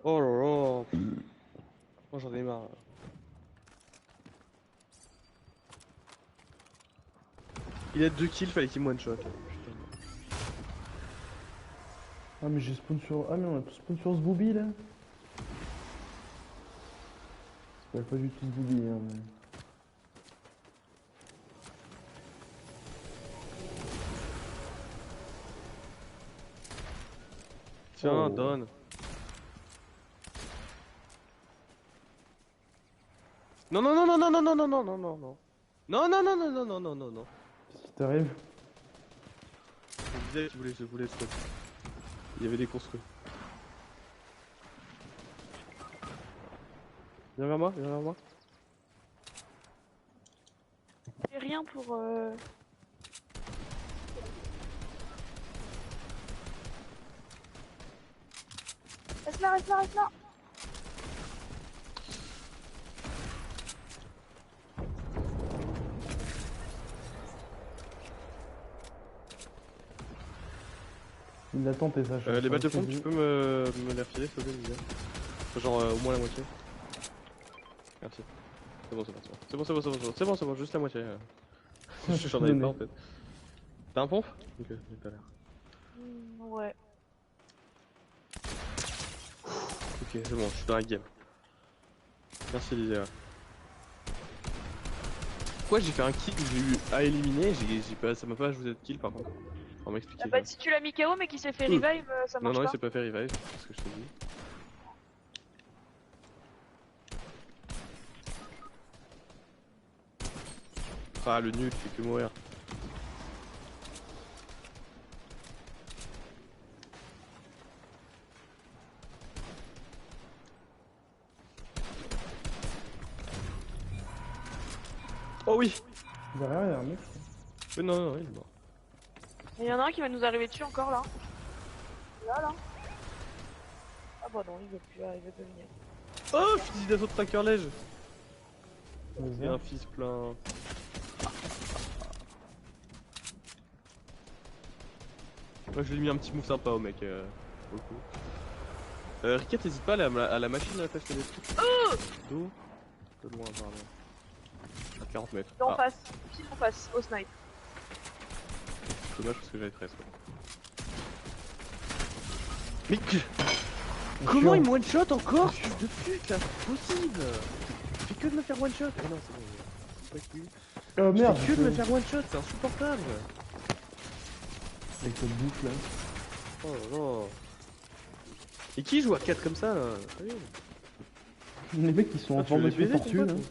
Oh là là. Moi j'en ai marre. Il a 2 kills, fallait qu'il me one shot. Putain. Ah, mais j'ai spawn sur. Ah, mais on a tout spawn sur ce booby là. C'est pas du tout ce booby, hein, mais. Tiens, Oh. donne. Non, non, non, non, non, non, non, non, non, non, non, non. Non, non, non, non, non, non, non, non, non. Qu'est-ce qui t'arrive? Je disais qu'il voulait, je voulais ce truc. Il y avait des construits. Viens vers moi, viens vers moi. J'ai rien pour. Reste là, reste là, reste là. Il a tenté ça. Les balles de pompe, tu peux me les refiler, s'il te plaît, Lydia. Genre au moins la moitié. Merci. C'est bon, c'est bon, c'est bon. C'est bon, c'est bon, c'est bon, c'est bon, c'est bon, juste la moitié. J'en avais pas en fait. T'as un pompe? Ok, j'ai pas l'air. Ouais. Ok, c'est bon, je suis dans la game. Merci Lydia. Pourquoi j'ai fait un kill que j'ai eu à éliminer, j'ai pas, ça m'a pas ajouté de kill par contre. On m'expliquer. Ah bah si tu l'as mis KO mais qu'il s'est fait revive, ça Non, marche non, il pas. s'est pas fait revive, c'est ce que je te dis. Ah, le nul, fait que mourir. Oh oui! Derrière, il y a un mec. Non, non, il est mort. Il y en a un qui va nous arriver dessus encore là. Là. Ah bah non, il veut plus arriver, peut venir. Oh, fusil d'assaut de tracker lège! Vas-y. Et un fils plein. Moi je lui ai mis un petit move sympa au mec, pour le coup. Ricket, n'hésite pas à la machine à t'acheter des trucs. D'où? De loin, pardon. À 40 mètres. En Ah, face, pile en face, au snipe. dommage parce que j'avais 13 quoi. Mais comment il me one shot encore? Fils de pute là, c'est possible! Il fait que de me faire one shot! Oh non, c'est bon, c'est pas que lui. Oh Il merde! fait que de me faire one shot, c'est insupportable! Avec cette boucle là. Oh là là! Et qui joue à 4 comme ça là? Sérieux? Les mecs qui sont en Ah, tu veux les formation baiser, ton fortune. pote, Hein.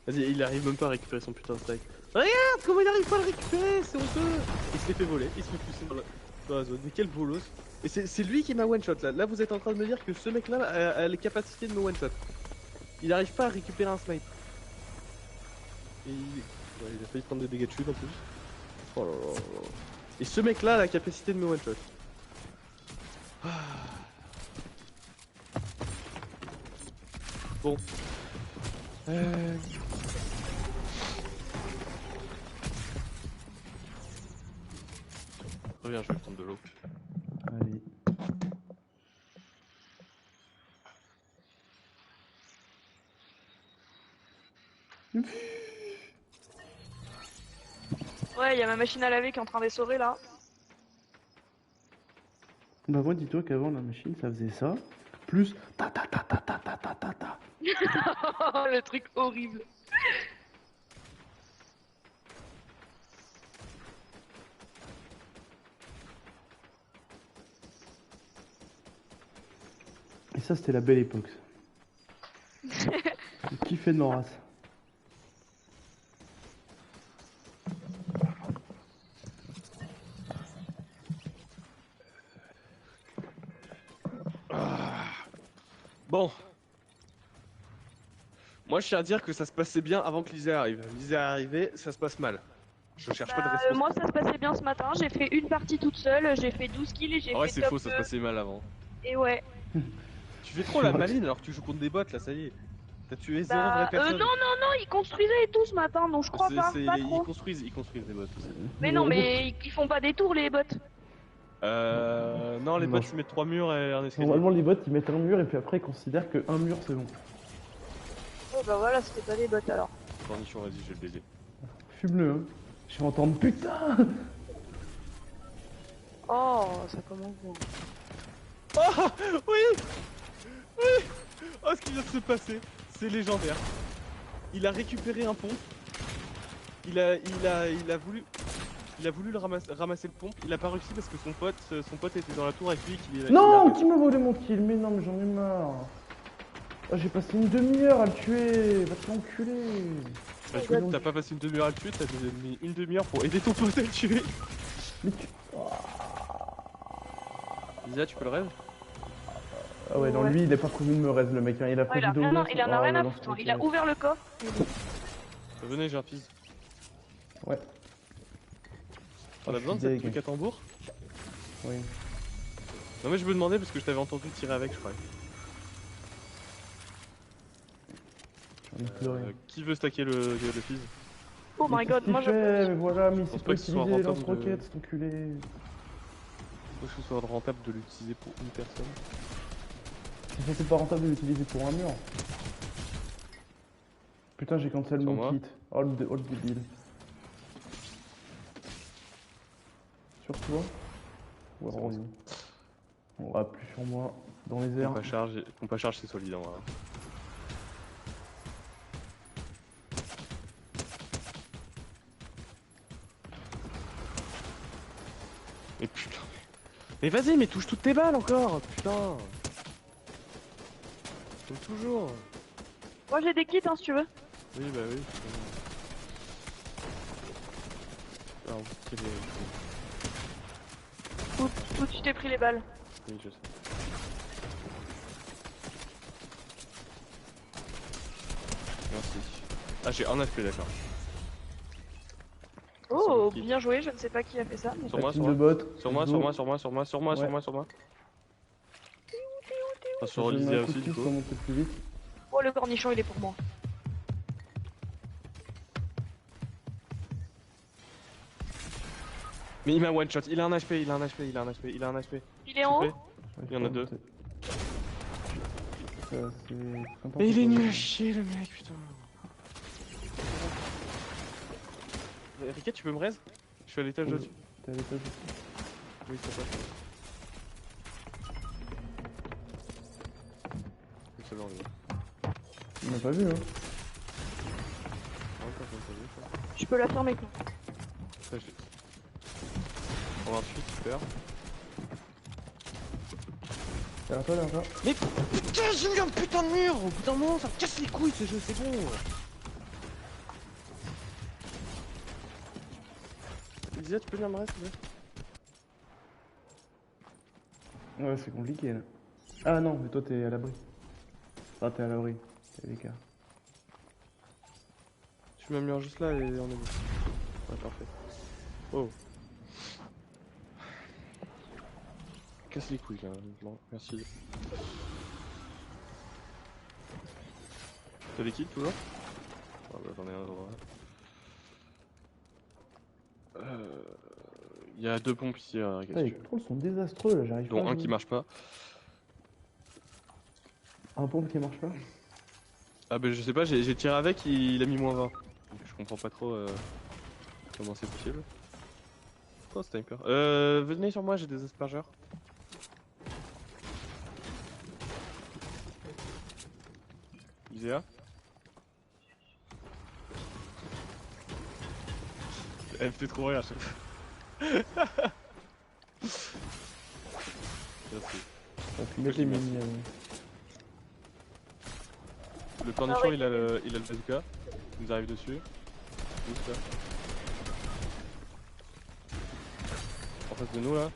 Vas-y, il arrive même pas à récupérer son putain de strike. Regarde comment il arrive pas à le récupérer, c'est honteux! Il se les fait voler, il se fait pousser dans la zone. Mais quel bolos! Et c'est lui qui m'a one shot là. Là, vous êtes en train de me dire que ce mec là a les capacités de me one shot. Il arrive pas à récupérer un snipe. Et ouais, il a failli prendre des dégâts de chute en plus. Oh là là là. Et ce mec là a la capacité de me one shot. Ah. Bon. Reviens, je vais prendre de l'eau. Allez. Ouais, il y a ma machine à laver qui est en train d'essorer là. Bah moi dis-toi qu'avant la machine ça faisait ça. Plus ta ta ta ta ta ta ta ta ta. Le truc horrible. Et ça c'était la belle époque. J'ai kiffé de ma race. Bon. Moi, je tiens à dire que ça se passait bien avant que Lisa arrive. Lisa est arrivée, ça se passe mal. Je cherche pas de responsable. Moi ça se passait bien ce matin, j'ai fait une partie toute seule, j'ai fait 12 kills et j'ai Ah ouais, fait c'est top faux, ça se passait mal avant. Et ouais. Tu fais trop la maline alors que tu joues contre des bots là, ça y est. T'as tué zéro vraie personne. non, ils construisaient et tout ce matin, donc je crois pas Ils trop. construisent des bots aussi. Mais non, mais ils font pas des tours les bots. Non, les bots ils mettent 3 murs et un escalier. Normalement les bots ils mettent un mur et puis après ils considèrent que un mur c'est bon. Oh bah voilà, c'était pas des bots alors. Cornichon, vas-y, je vais le baiser. Fume-le hein. Je vais entendre putain. Oh, ça commence bien. Oh oui. Oui. Oh, ce qui vient de se passer, c'est légendaire. Il a récupéré un pont. Il a voulu... il a voulu ramasser le pompe, il a pas réussi parce que son pote était dans la tour avec lui et qu'il Non, qui m'a volé mon kill? Mais non, mais j'en ai marre. Ah, j'ai passé une demi-heure à le tuer. Va te l'enculer. Bah, du coup, t'as pas passé une demi-heure à le tuer, t'as mis une demi-heure pour aider ton pote à le tuer. Mais tu... Lisa, tu peux le rêve? Ah ouais, non, lui, il est pas prévu de me reste, le mec. Hein. Il a il prévu a de rien, ouvrir il en a son- rien Oh, à non, foutre. c'est Il a ok. ouvert le coffre. Venez, j'ai un fils. Ouais. On a je besoin de suis cette deg. truc à tambour? Oui. Non, mais je me demandais parce que je t'avais entendu tirer avec, je crois. J'ai envie de pleurer. Qui veut stacker le fils? Oh Mais my qu'est-ce god, qu'il moi je. fait? Mais voilà, mais il pense sait pas pas que ce soit utiliser les rentable lance-roquettes, de- cet enculé. Je pense que ce soit rentable de l'utiliser pour une personne. C'est pas rentable de l'utiliser pour un mur. Putain, j'ai cancel Sur mon moi. kit. Oh le débile. Sur toi? Ou alors, C'est bon. on va plus sur moi. Dans les airs. Pompe à charge, c'est solide en vrai. Mais putain. Mais vas-y, mais touche toutes tes balles encore, putain. Comme toujours. Moi j'ai des kits hein si tu veux. Oui, bah oui. Alors, quel est... Où tu t'es pris les balles. Oui, je sais. Merci. Ah, j'ai un HP, d'accord. Oh, kit. bien joué, je ne sais pas qui a fait ça. Mais... Sur moi, Team sur de moi. bot. Sur moi, let's sur go. moi, sur moi, sur moi, sur moi, sur Ouais. moi, sur moi. Enfin, Je sur vais mettre Lysia un coup de aussi, du pouce coup. pour monter plus vite. Oh le cornichon il est pour moi. Mais il m'a one shot, il a un HP, il a un HP, il a un HP, il a un HP. Il est en haut. Ouais, il y en a deux. Ça, c'est n'importe Mais il est quoi. nul à chier le mec, putain. Ricket, tu peux me raise? Je suis à l'étage Oui. au-dessus. T'es à l'étage. Oui, c'est ça. C'est bon, lui. Il m'a pas vu, hein. Ah, encore, j'ai pas vu, ça. Je peux la fermer quoi. Ça, je l'ai. 128, super. Derrière toi, derrière toi. Mais putain, j'ai mis un putain de mur! Au bout d'un moment, ça me casse les couilles ce jeu, c'est bon! Lysia, tu peux venir me rester, s'il te plaît? Ouais, c'est compliqué, là. Ah non, mais toi, t'es à l'abri. Ah, t'es à l'abri. T'es l'écart. Tu mets un mur juste là et on est bon. Ouais, parfait. Oh. Casse les couilles là, bon, merci. T'as des kills toujours? Ah bah j'en ai un droit. Il y a deux pompes ici à Putain, les contrôles sont désastreux, là, j'arrive pas dont à un jouer. qui marche pas. Un pompe qui marche pas? Ah bah je sais pas, j'ai tiré avec, il a mis -20. Donc je comprends pas trop comment c'est possible. Oh sniper. Venez sur moi, j'ai des aspergeurs. Lysia. Elle me fait trop rire à chaque fois. Merci. T'as pu mettre les Merci. mini. Le cornichon il a le bazooka. Il nous arrive dessus. Juste là. En face de nous là.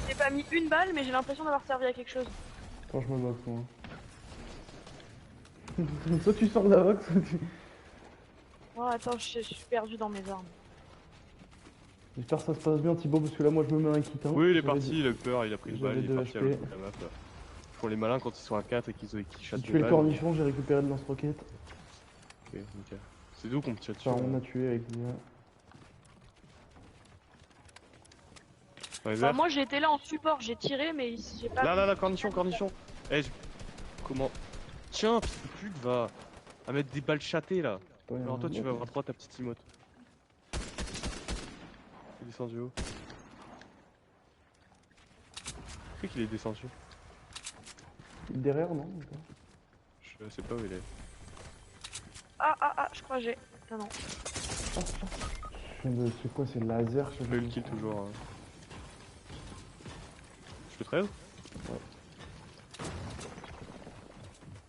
J'ai pas mis une balle mais j'ai l'impression d'avoir servi à quelque chose. Attends, je me boxe, moi. Soit tu sors de la box, soit tu... Oh attends, je suis perdu dans mes armes. J'espère que ça se passe bien, Thibaut, parce que là, moi, je me mets un kit. Hein. Oui il est J'avais parti, dit- il a eu peur, il a pris une balle, j'avais il est deux parti à HP. l'autre bout de la map là. Ils font les malins quand ils sont à 4 et qu'ils J'ai chassent tué les le balles. cornichon, j'ai récupéré le lance-roquette. Ok, nickel. C'est d'où qu'on me tire dessus Enfin, on là a tué avec Lisa. Ouais, Enfin, vert. moi j'étais là en support, j'ai tiré mais j'ai pas. Là, cornichon, cornichon. Eh, comment... Tiens, fils de pute, va à mettre des balles chattées là. Ouais, Alors toi, un tu bot, vas hein. avoir droit à ta petite emote. Il est descendu haut. C'est qu'il est descendu. Il est derrière, non? Je sais pas où il est. Ah, je crois que j'ai. Non. C'est quoi, c'est le laser? Je fais le kill toujours. Hein. Je fais 13? Ouais.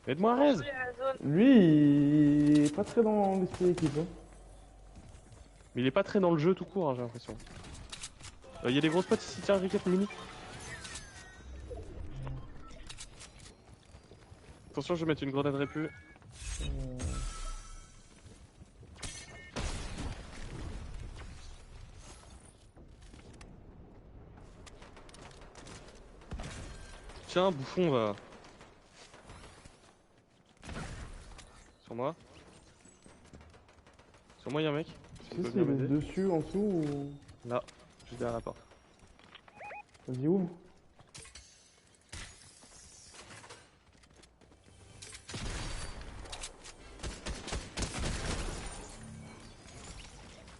Aide-moi, Rez! Il est à la zone. Lui, il est pas très dans l'esprit d'équipe. Hein. Mais il est pas très dans le jeu tout court, hein, j'ai l'impression. Il y a des grosses potes ici, tiens, Ricket, mini. Attention, je vais mettre une grenade répu. Tiens, bouffon, va. Sur moi. Sur moi, y'a un mec. Tu peut sais bien s'il est m'aider. dessus, en dessous ou... Là, juste derrière la porte. Vas-y, ouvre.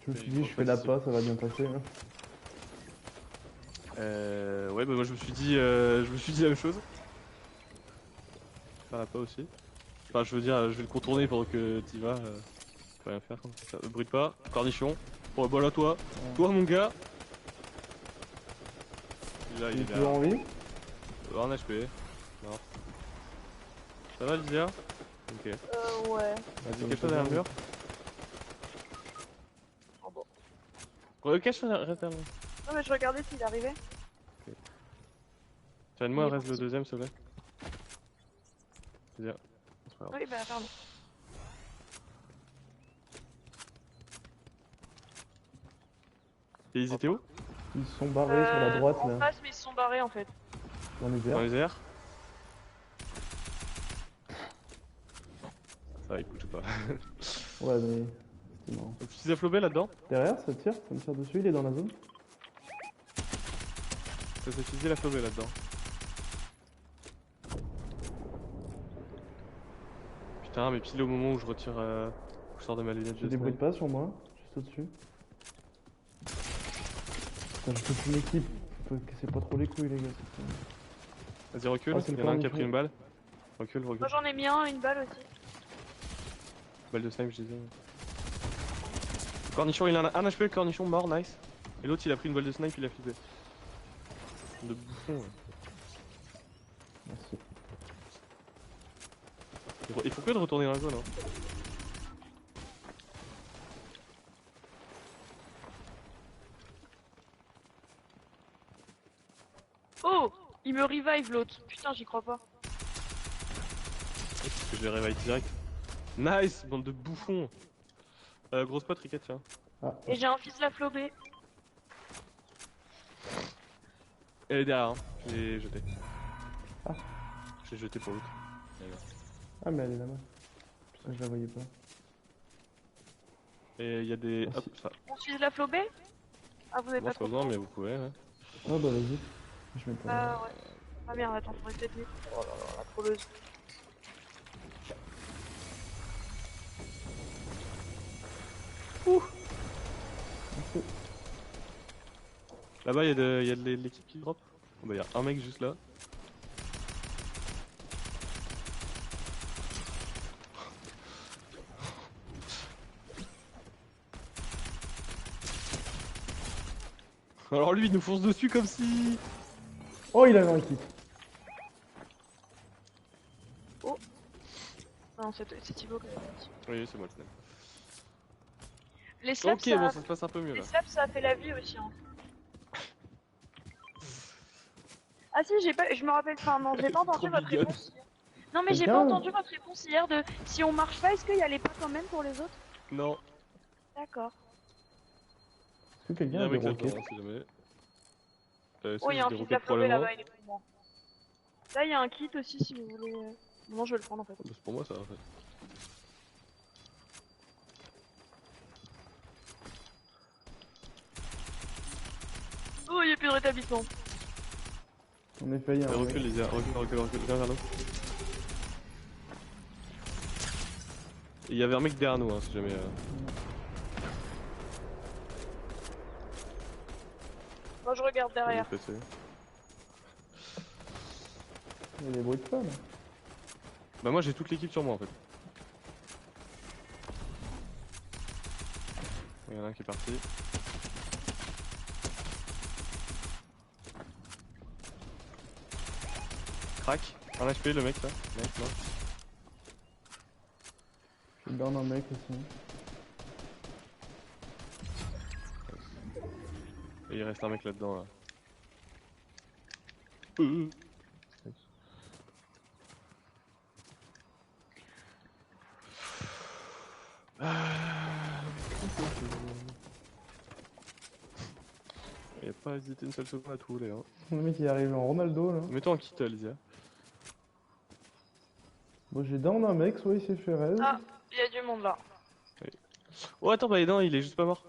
Je me suis dit, je fais la passe, ça va bien passer. Hein. Ouais, bah moi je me suis dit la même chose. Faire la pas aussi. Enfin, je veux dire, je vais le contourner pendant que t'y vas. Je peux rien faire comme ça. Brûle pas. Cornichon. Oh, bah là, toi. Ouais. Toi, mon gars. Là, Il il est est toujours là. en vie? En HP. Non. Ça va, Lydia? Ok. Ouais. Vas-y, cache-toi derrière le mur. Oh bon. Cache-toi reste derrière le mur. Non, mais je regardais s'il arrivait. Tiens-moi, Il est reste le parti. deuxième, s'il te plaît. Lydia. C'est pas grave. Oui, bah, pardon. Et ils étaient où? Ils se sont barrés sur la droite, En là, face, mais ils se sont barrés en fait. dans les Dans airs. les airs. Ça va, il bouge pas. Ouais, mais... c'est marrant. Petit flobé là-dedans. Derrière, ça me tire dessus, il est dans la zone. Ça s'est fusé la flobé là-dedans. Putain, mais pile au moment où je retire. Où je sors de ma lunette J'ai de des bruits de snipe. pas sur moi, juste au-dessus. Putain, je toute une équipe. Faut que c'est pas trop les couilles, les gars. Vas-y, recule. Ah, c'est le Il y en a un qui a cornichon. pris une balle. Recule, recule. Moi j'en ai mis une balle aussi. Balle de snipe, je disais. Cornichon, il a un HP, cornichon mort, nice. Et l'autre, il a pris une balle de snipe, il a flippé. De bouffon. Ouais. Merci. Il faut que de retourner dans la zone. Hein. Oh, il me revive l'autre. Putain, j'y crois pas. Parce que je les réveille direct. Nice, bande de bouffons. Grosse pote, Ricket, tiens. Ah, Et j'ai un fils de la flobée. Elle est derrière, hein. Je l'ai jeté. Ah. Je l'ai jeté pour l'autre. ah, mais elle est là-bas. Putain, je la voyais pas. Et il y a des. Merci. Hop, ça. Mon fils de la flobée. Ah, vous avez Moi, pas c'est pas trop besoin, mais vous pouvez. Ouais. Ah, bah vas-y. Je mets pas. Ah ouais. Ah merde, attends, faudrait peut-être mieux. Oh là là, la trolleuse. Merci. Là-bas, il y a de l'équipe qui drop. Oh, bah, il y a un mec juste là. Alors lui, il nous fonce dessus comme si. Oh, il avait un kit. Non, c'est Thibaut qui a fait. Oui, c'est moi le Les slaps, Ok, bon, ça se passe un peu mieux les là. slaps, ça a fait la vie aussi. Hein. Ah si, j'ai pas, je me rappelle, enfin non, j'ai pas entendu Trop votre mignonne. réponse. Non mais j'ai pas Quelqu'un entendu votre réponse hier de si on marche pas, est-ce qu'il y a les pas quand même pour les autres? Non, D'accord. Est-ce que il y quelqu'un a a un des mec là-dedans, roquettes? si jamais. Oh, il y a un des fils de la roquettes flobée probablement. là-bas, il est pour moi. Là, il y a un kit aussi si vous voulez. Non, je vais le prendre en fait. Bah, c'est pour moi ça en fait. Oh, il y a plus de rétablissement. On est failli, hein. Recule les gars, recule, viens vers nous. Il y avait un mec derrière nous, hein, si jamais. Moi, je regarde derrière. je vais passer. Il y a des bruits de pas là. Bah moi j'ai toute l'équipe sur moi en fait. Il y en a un qui est parti. Crac. Un HP le mec là. Mec, non. Je down un mec aussi. Et il reste un mec là-dedans là. Il a pas hésité une seule seconde à tout rouler hein. Le mec il est arrivé en Ronaldo là. Mets-toi en kit Lysia. Bon j'ai down un mec, soit il s'est fait raise. Ah, il y a du monde là. Oh attends bah non il est juste pas mort.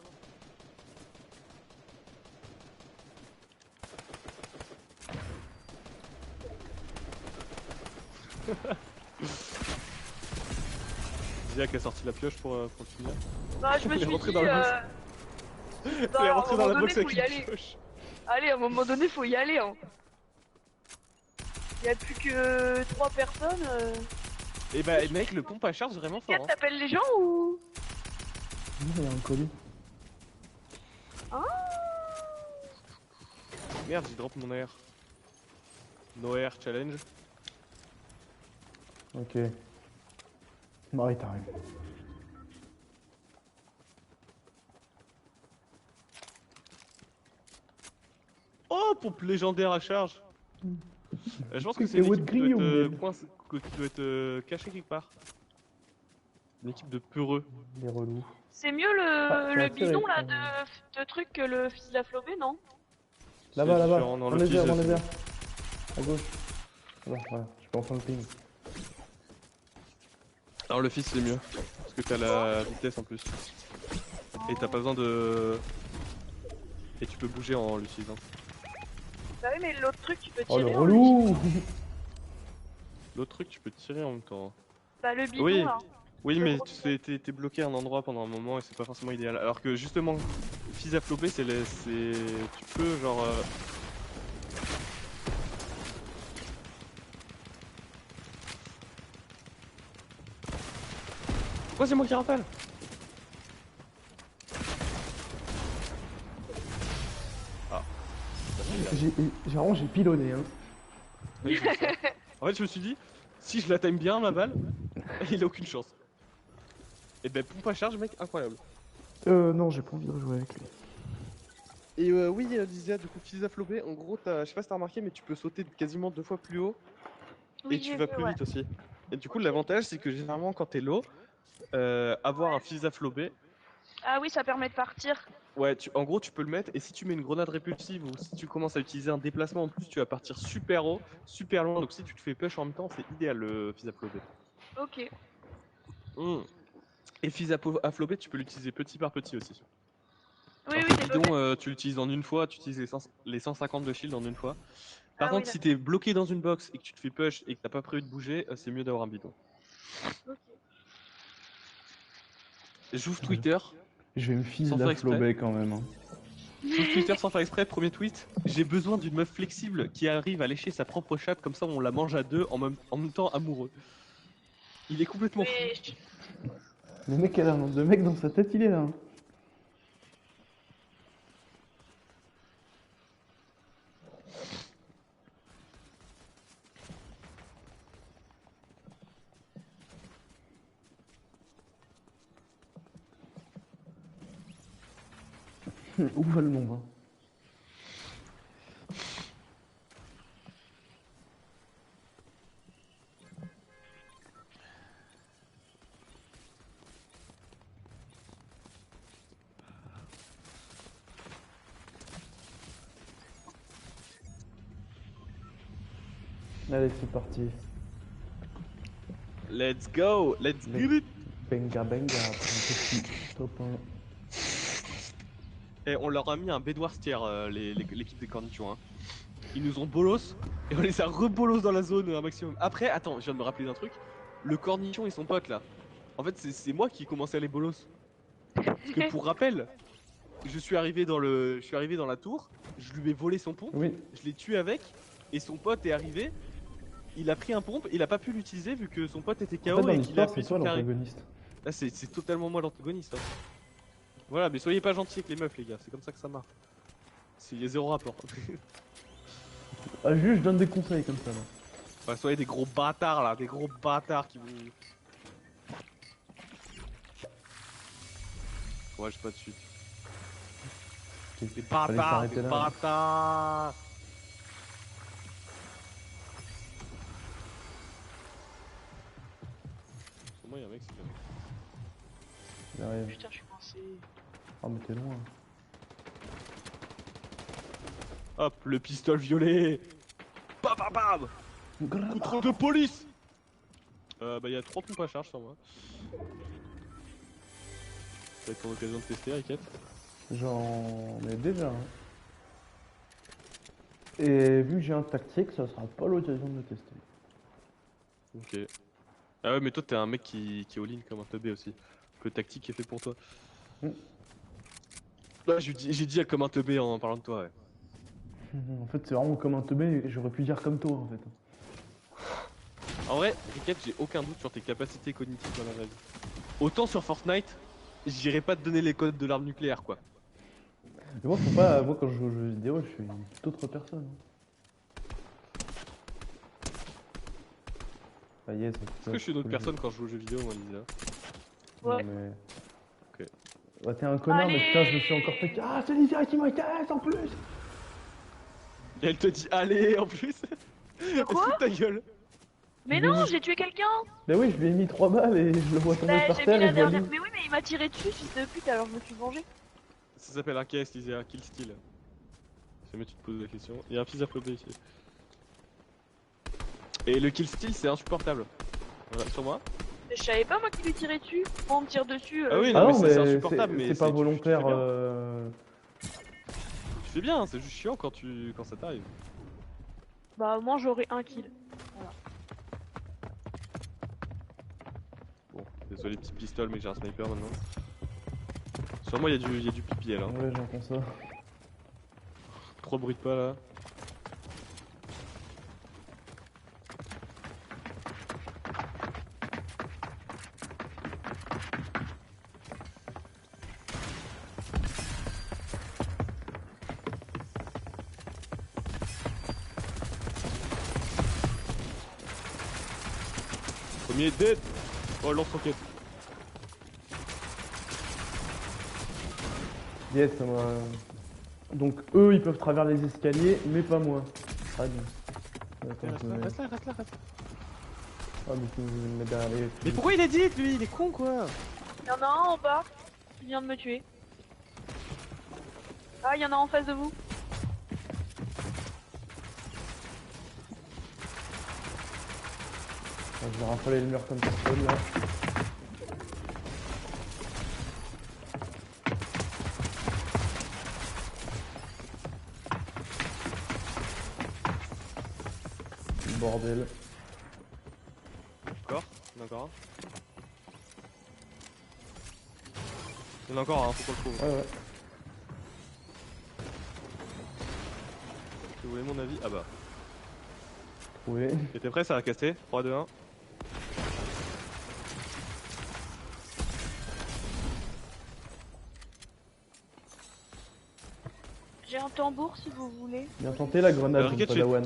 Lysia qui a sorti la pioche pour le finir. Bah, je me Il est suis rentré dit. dans la Bah, Il est à un rentré dans moment la donné, box faut avec y une aller. pioche. Allez, à un moment donné, faut y aller. Hein. Il y a plus que 3 personnes. Et bah mec le pompe à charge vraiment fort. Kat, Hein. t'appelles les gens ou. Il y a un colis. Ah. Merde j'ai drop mon air. No air challenge. Ok. Marie t'arrives. Oh pompe légendaire à charge. Je pense que c'est C'est une équipe qui Wood doit Green être, qui doit être cachée quelque part. Une équipe de peureux. Les relous. C'est mieux le, Ah, le c'est attiré, bidon là quand même. de truc que le fils d'Aflobé, non? Là-bas, C'est là-bas. différent dans Dans le les airs, fils, dans les c'est- airs. À gauche. Voilà, je peux enfin le ping. Alors le fils c'est mieux. Parce que t'as la vitesse en plus. Et t'as pas besoin de... Et tu peux bouger en l'utilisant. Bah oui, mais l'autre truc, tu peux Oh le tirer. en relou. L'autre truc tu peux tirer en même temps. Bah le bidon Oui. là. Oui Le mais gros tu sais, t'es bloqué à un endroit pendant un moment et c'est pas forcément idéal. Alors que justement, fils à flopper c'est... Tu peux genre... Pourquoi c'est moi qui rafale? J'ai pilonné hein. Oui, je sais ça. En fait je me suis dit, si je la time bien ma balle, il a aucune chance. Et ben pompe à charge mec, incroyable. Non j'ai pas envie de jouer avec lui. Et oui, Lysia, du coup, fils à flopper, en gros, je sais pas si t'as remarqué, mais tu peux sauter quasiment 2 fois plus haut Oui, et tu j'ai vas vu, plus ouais. vite aussi. Et du coup, l'avantage, c'est que généralement, quand t'es low, avoir un fils à flopper, Ah oui, ça permet de partir. ouais, en gros, tu peux le mettre. Et si tu mets une grenade répulsive ou si tu commences à utiliser un déplacement en plus, tu vas partir super haut, super loin. Donc si tu te fais push en même temps, c'est idéal le fils à flopper. Ok. Et fils à flopper, tu peux l'utiliser petit par petit aussi. Oui, Alors oui, que c'est bidon, possible. tu l'utilises en une fois, tu utilises les 150 de shield en une fois. Par Ah oui, contre, si t'es bloqué dans une box et que tu te fais push et que t'as pas prévu de bouger, c'est mieux d'avoir un bidon. Ok. J'ouvre Twitter, Je vais me filer Sans la faire exprès. flobé quand même. Hein. j'ouvre Twitter sans faire exprès, premier tweet. J'ai besoin d'une meuf flexible qui arrive à lécher sa propre chatte, comme ça on la mange à deux en même temps amoureux. Il est complètement fou. Mais Le mec a un nombre de mecs dans sa tête, il est là. Hein. Où va le nombre hein. Allez, c'est parti. Let's go, let's Mais- get it. Benga, benga. Après un petit top 1. Et on leur a mis un bédoir tier, l'équipe des cornichons. Hein. Ils nous ont bolos et on les a rebolos dans la zone un maximum. Après, attends, je viens de me rappeler d'un truc. Le cornichon et son pote là. En fait, c'est moi qui ai commencé à les bolos. Parce que pour rappel, je suis arrivé dans la tour, je lui ai volé son pont, Oui. je l'ai tué avec, et son pote est arrivé. il a pris un pompe, il a pas pu l'utiliser vu que son pote était En fait, KO dans et qu'il a l'histoire, appuyé c'est sur toi carré. l'antagoniste. Là, c'est totalement moi l'antagoniste. Hein. Voilà, mais soyez pas gentils avec les meufs, les gars, c'est comme ça que ça marche. Il y a zéro rapport. Ah, juste, je donne des conseils comme ça, là. Ouais, soyez des gros bâtards là, des gros bâtards qui vous. Ouais, j'ai pas de suite. Ok. Des Fallait bâtards, s'arrêter des là. bâtards. Sur moi, y'a un mec, c'est bien. Il arrive. Putain, je suis coincé. Ah, mais t'es loin. Hop, le pistolet violet. Bam bam bam. Contrôle de police. Bah y'a 3 pompes à charge sur moi. Ça va être ton occasion de tester, Riquette. J'en ai déjà, hein. Et vu que j'ai un tactique, ça sera pas l'occasion de le tester. Ok. Ah ouais, mais toi t'es un mec qui est all-in comme un teubé aussi. Le tactique est fait pour toi. Mm. Ouais, j'ai dit comme un teubé en parlant de toi, ouais. En fait, c'est vraiment comme un teubé, j'aurais pu dire comme toi, en fait. En vrai, Riquette, j'ai aucun doute sur tes capacités cognitives dans la vraie vie. Autant sur Fortnite, j'irai pas te donner les codes de l'arme nucléaire, quoi. Mais moi, faut pas... Moi, quand je joue aux jeux vidéo, je suis une toute autre personne. Ah yes, Est-ce que je suis une autre personne quand je joue aux jeux vidéo, moi, Lisa? Ouais. Non, mais... Ok. Ouais, t'es un connard, mais Allez. putain, je me suis encore fait... Ah, c'est Lisa qui me casse, en plus. Et elle te dit allez en plus. De quoi? Fous ta gueule. Mais non, j'ai tué quelqu'un. Bah oui, je lui ai mis 3 balles et je le vois tomber Bah, par j'ai mis terre la et je vois dernière. lui. Mais oui, mais il m'a tiré dessus, fils de pute, alors je me suis vengé. Ça s'appelle un KS, Lisa, un kill steal. Si jamais tu te poses la question. Il y a un fils à flopper ici. Et le kill steal, c'est insupportable. Voilà, sur moi. Mais je savais pas moi qui lui tirais dessus. Moi on me tire dessus. Ah oui, Ah non, non, mais mais c'est insupportable, mais c'est pas tu fais volontaire. bien. Tu fais bien, c'est juste chiant quand ça t'arrive. Bah moi j'aurais un kill. Bon, désolé petit pistolet, mais j'ai un sniper maintenant. Sur moi, il y a du pipi là. Ouais, j'entends ça. Trop bruit de pas là. Premier dead. Oh, lance-roquette. Yes, ça m'a. Donc eux, ils peuvent traverser les escaliers, mais pas moi. Très bien. Attends, Reste je me là, mets- reste là, reste là, reste là. Ah, mais tu me mets derrière les... Mais pourquoi il a dit lui? Il est con quoi. Il y en a un en bas qui vient de me tuer. Ah, il y en a en face de vous. Ah, je vais rafaler le mur comme personne là. Bordel. Encore? Il y en a encore un. Il y en a encore un, faut qu'on le trouve. Ouais, ouais. Vous voulez mon avis? Ah bah. Trouvé. Et t'es prêt? Ça va casser? 3, 2, 1. J'ai un tambour si vous voulez. Bien tenté la grenade, Riquet, de tu- Padawan.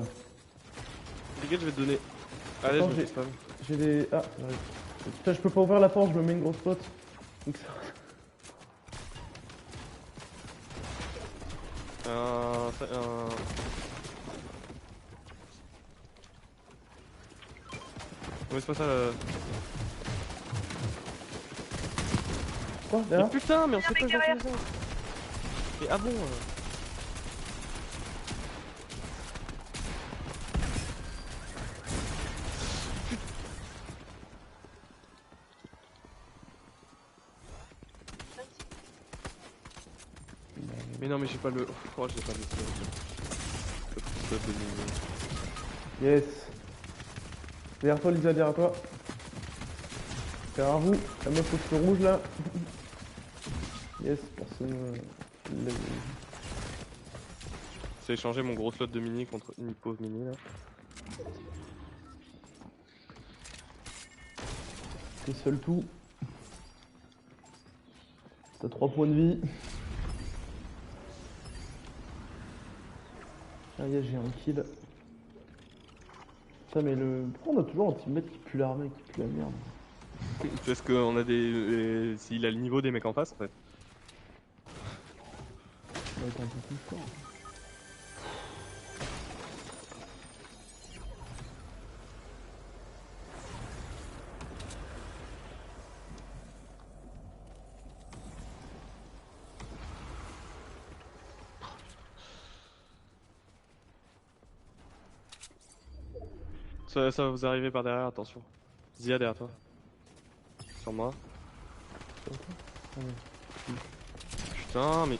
Regarde, je vais te donner. Allez, Attends, je me j'ai- fais spam. J'ai des... Ah, j'arrive. Putain, je peux pas ouvrir la porte, je me mets une grosse pote. Donc ça... Un... Ouais, c'est pas ça là. Quoi, Mais derrière? putain, mais on Il y a sait un pas mec jouer derrière. comme ça. Mais ah bon Mais non, mais j'ai pas le. Oh, j'ai pas le. Le pistolet de Yes. Derrière toi, Lisa, derrière toi. Derrière vous, la meuf au feu rouge là. Yes, personne. J'ai échangé mon gros slot de mini contre une pauvre mini là. T'es seul tout. T'as 3 points de vie. Ah yeah, j'ai un kill. Putain mais le... Pourquoi on a toujours un teammate qui pue l'armée, qui pue la merde? Parce qu'on a des. S'il a le niveau des mecs en face en fait. Ça va être un peu plus fort. Ça va vous arriver par derrière, attention. Zia derrière toi. Sur moi. Putain, mais.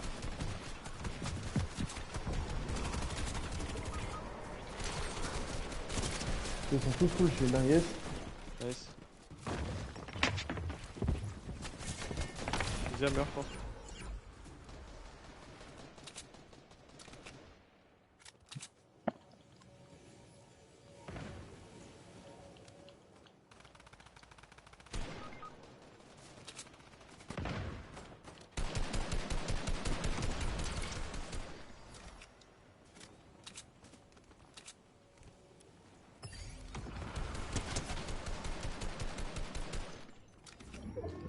Ils sont tous full chez yes. Nice. Zia meurt, je pense.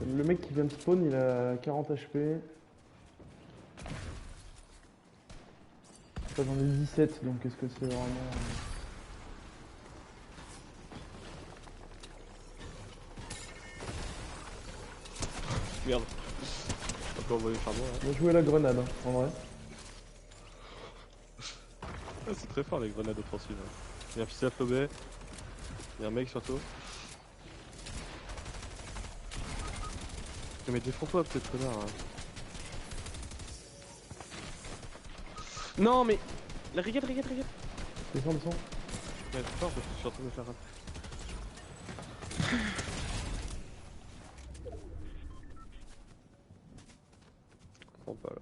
Le mec qui vient de spawn, il a 40 HP. J'en ai 17, donc est-ce que c'est vraiment... Merde. On peut envoyer le charbon là. On va jouer la grenade, hein, en vrai. Ah, c'est très fort les grenades offensives. Hein. Il y a un fusil à flobé. Il y a un mec surtout. Mais défends-toi peut-être connard. Hein. Non mais. La regarde. Descends. Ouais, c'est fort parce que je suis en train de me faire rater. Je comprends pas là.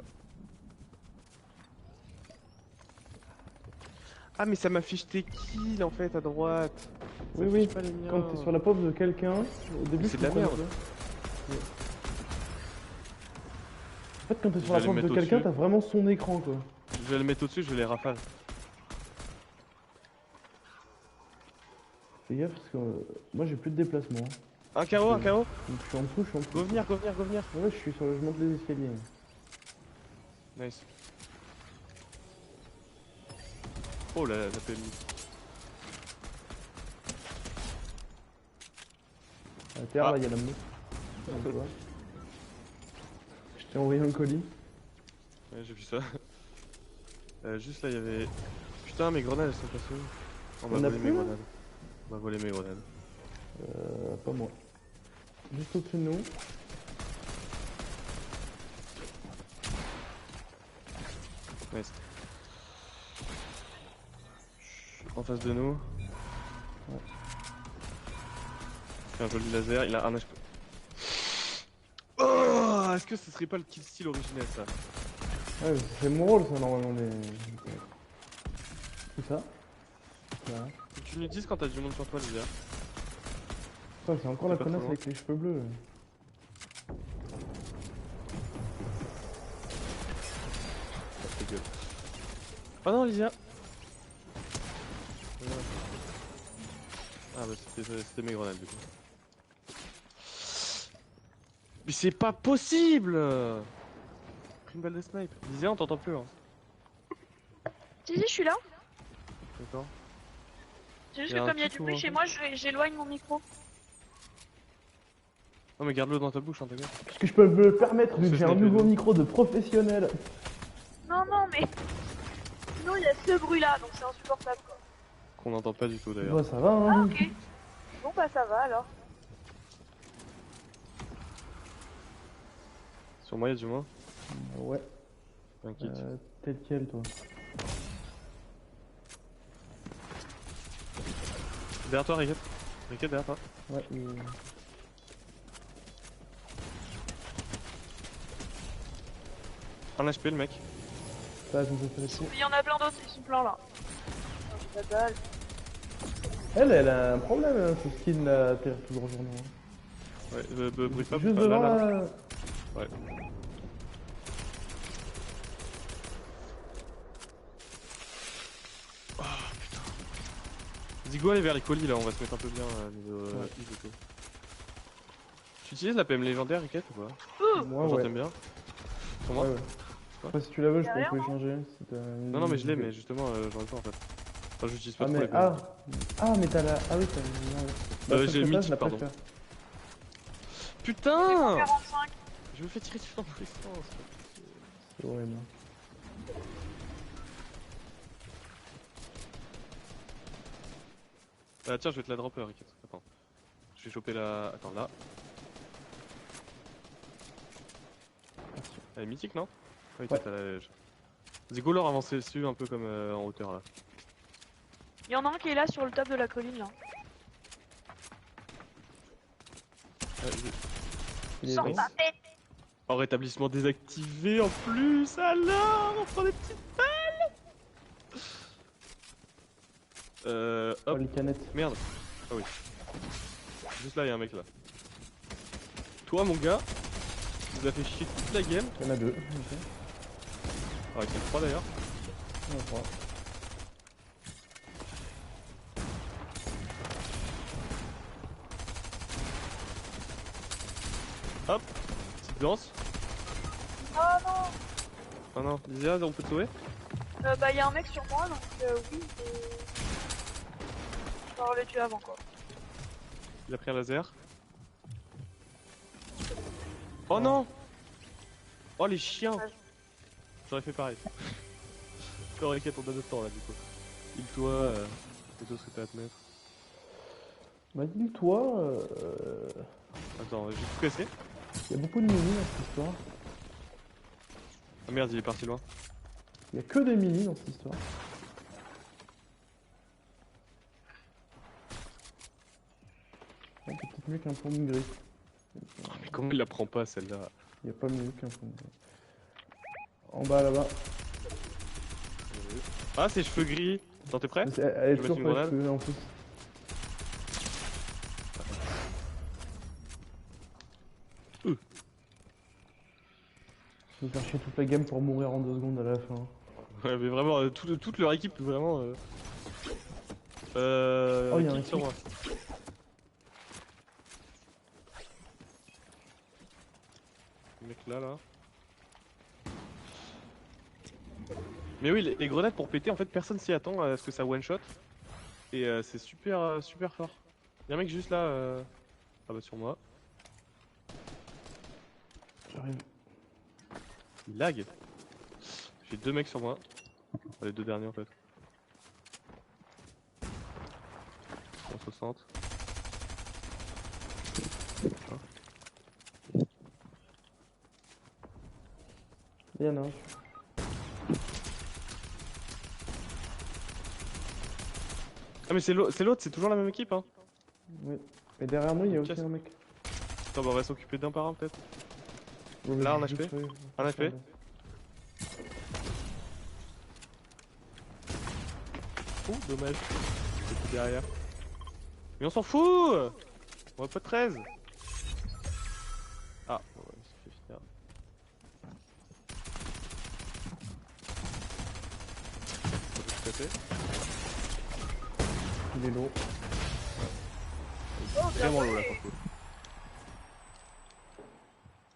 Ah mais ça m'affiche tes kills en fait à droite. Ça Oui, affiche oui. pas les miens. Quand t'es sur la pop de quelqu'un, au début C'est de la comprenais merde. pas. Oui. En fait, quand t'es Je sur vais la aller pop mettre de quelqu'un, au-dessus. t'as vraiment son écran quoi. Je vais le mettre au-dessus, je vais les rafales. Fais gaffe parce que moi j'ai plus de déplacement. Hein. Un KO. Donc je suis en dessous. Go venir. Ouais, je suis sur le... Je monte les escaliers. Nice. Oh la PMI. À terre, Ah. là, il y a la meute. Donc, ouais. Je t'ai envoyé un colis. Ouais, j'ai vu ça. Juste là, il y avait. Putain, mes grenades elles sont passées où? On va On a voler plus, mes là grenades. On va voler mes grenades. Pas moi. Juste au-dessus de nous. Nice. En face de nous. Ouais. Un joli laser, il a un HP. Oh, est-ce que ce serait pas le kill style originel ça? Ouais, c'est mon rôle ça normalement. Mais... C'est ça. Voilà. Tu nous dis quand t'as du monde sur toi, les gars. Putain, c'est encore la pas connasse trop avec les cheveux bleus. Là. Ta gueule. Oh non, Lysia. Ah bah c'était mes grenades du coup. Mais c'est pas possible! Pris une balle de snipe. Lysia, on t'entend plus hein. Si, je suis là. D'accord. C'est juste Y a que un comme il y a truc du ou bruit un chez truc moi, j'éloigne mon micro. Non mais garde-le dans ta bouche, hein, ta gueule. Parce que je peux me le permettre vu Ça, que j'ai je un l'ai nouveau fait, micro de professionnel. Non, mais... Sinon, il y a ce bruit-là, donc c'est insupportable, quoi. Qu'on n'entend pas du tout d'ailleurs. Bah ça va Ah, hein. ok. Bon, bah ça va, alors. Sur moi, y'a du moins. Ouais. Un kit. Tel quel toi. Derrière toi, Ricket. Ricket, derrière toi. Ouais. Un HP le mec. Ça, je me fais dessus. Il y en a plein d'autres, ils sont pleins, là. Oh, j'ai pas de balle. Elle a un problème, hein, ce skin là, terre tout le journée. Ouais, brûle pas, Juste là, devant là. là. Ouais. Oh putain. Zigo, allez vers les colis là, on va se mettre un peu bien niveau Ouais. heal et tout. Tu utilises la PM légendaire, Riquette ou pas? Moi, Genre ouais. t'aimes bien? Pour Ouais, moi? ouais. Après, si tu la veux, je peux Derrière, on peut échanger. Si t'as Non, non, mais je l'ai, mais justement, j'en ai pas en fait. Enfin, j'utilise pas Ah, trop les mais. PM. Ah, mais t'as la. Ah, oui, t'as une. Bah, J'ai le ça, je mythique, la pardon. préfère. Putain! 45. Je me fais tirer dessus dans tous les sens. C'est horrible. Ah, tiens, je vais te la dropper, Riquette. Attends. Je vais choper la. Attends, là. Elle est mythique, non? Oui, Ouais. t'as la lège. Zigo, leur avancer dessus un peu comme en hauteur là. Il y en a un qui est là sur le top de la colline là. Il est Sors bon. ta tête. Oh, rétablissement désactivé en plus. Alors, on prend des petites balles. Oh, Hop. les canettes. Merde. Ah oui. Juste là, il y a un mec là. Toi, mon gars, tu nous as fait chier toute la game. Il y en a deux. Ok. Ah, il y en a 3 d'ailleurs. Il y en a trois. Hop. Petite danse. Oh non. Oh non, Lysia, on peut te sauver? Bah il y a un mec sur moi donc oui. Je vais le tuer avant quoi. Il a pris un laser. Oh non! Oh les chiens! J'aurais fait pareil. Encore Riquette, on a notre temps là du coup. Il toi, les autres étaient à te mettre. Bah, dis-toi, Attends, j'ai tout cassé. il y a beaucoup de mini dans cette histoire. Ah merde, il est parti loin. Il y a que des mini dans cette histoire. Ah, c'est peut-être mieux qu'un pont de gris. Mais comment il la prend pas celle-là? Il n'y a pas mieux qu'un pont de gris. En bas là-bas. Ah, ses cheveux gris. Attends, t'es prêt? Mais elle est Je vais toujours mettre une pas grenade. cheveux en plus. Je vais faire chier toute la game pour mourir en 2 secondes à la fin. Ouais, mais vraiment, toute leur équipe, vraiment. Oh, il y a un kill sur moi. Le mec là. Mais oui, les grenades pour péter, en fait, personne s'y attend à ce que ça one shot. Et c'est super, super fort. Y'a un mec juste là. Ah bah, sur moi. J'arrive. Il lag. J'ai 2 mecs sur moi. Enfin, les 2 derniers en fait. 160. Il y en a un. Ah mais c'est l'autre, c'est toujours la même équipe hein. Oui. Mais derrière nous, il y a aussi Casse. un mec. Attends, bah, on va s'occuper d'un par un peut-être. Ouais, Là, mais un juste HP. fait- Un HP. Oh, dommage. C'était derrière. Mais on s'en fout. On va pas de 13. Ah, ouais, il s'est fait finir. Ça peut se casser. Il est lourd. Oh, bien Vraiment joué. low là pour le coup.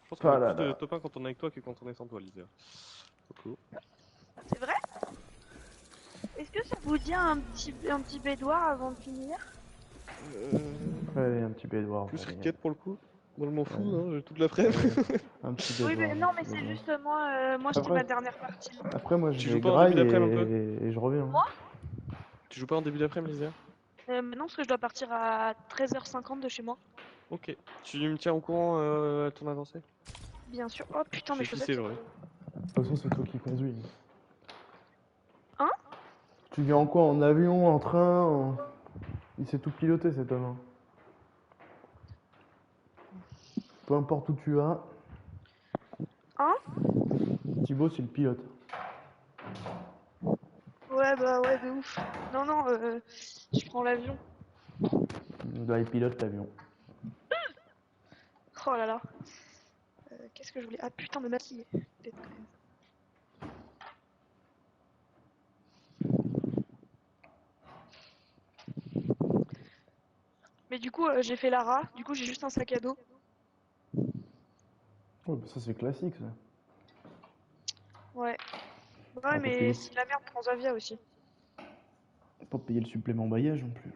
Je pense qu'on Ah a là plus de là. top 1 quand on est avec toi que quand on est sans toi, Lisa. Trop cool. C'est vrai? Est-ce que ça vous dit un petit bédoir avant de finir? Allez, un petit bédoir. Plus allez. Riquette pour le coup. Moi je m'en fous, Ouais. hein, j'ai toute la preuve. Ouais. Un petit bédoir. Oui mais non un mais petit c'est bédoir. juste moi c'est Après- ma dernière partie. Après, moi, Tu je joues vais pas en début graille d'après-midi un peu et je reviens. Moi Tu joues pas en début d'après-midi, Lisa? Non parce que je dois partir à 13h50 de chez moi. Ok. Tu me tiens au courant à ton avancée? Bien sûr. Oh putain mes J'ai chaussettes. pissé, j'aurais. De toute façon, c'est toi qui conduis. Hein? Tu viens en quoi? En avion, en train Il sait tout piloter, cet homme. Hein. Peu importe où tu vas. Hein? Thibaut, c'est le pilote. Ouais bah ouais de ouf. Non non je prends l'avion. Là, il pilote l'avion. Oh là là. Qu'est-ce que je voulais... Ah putain de maquiller. Peut-être quand même. Mais du coup, j'ai fait Lara. Du coup, j'ai juste un sac à dos. Ouais, bah ça c'est classique ça. Ouais. Ouais, Ah, mais c'est de la merde Transavia aussi. Pas payer le supplément bagage non plus.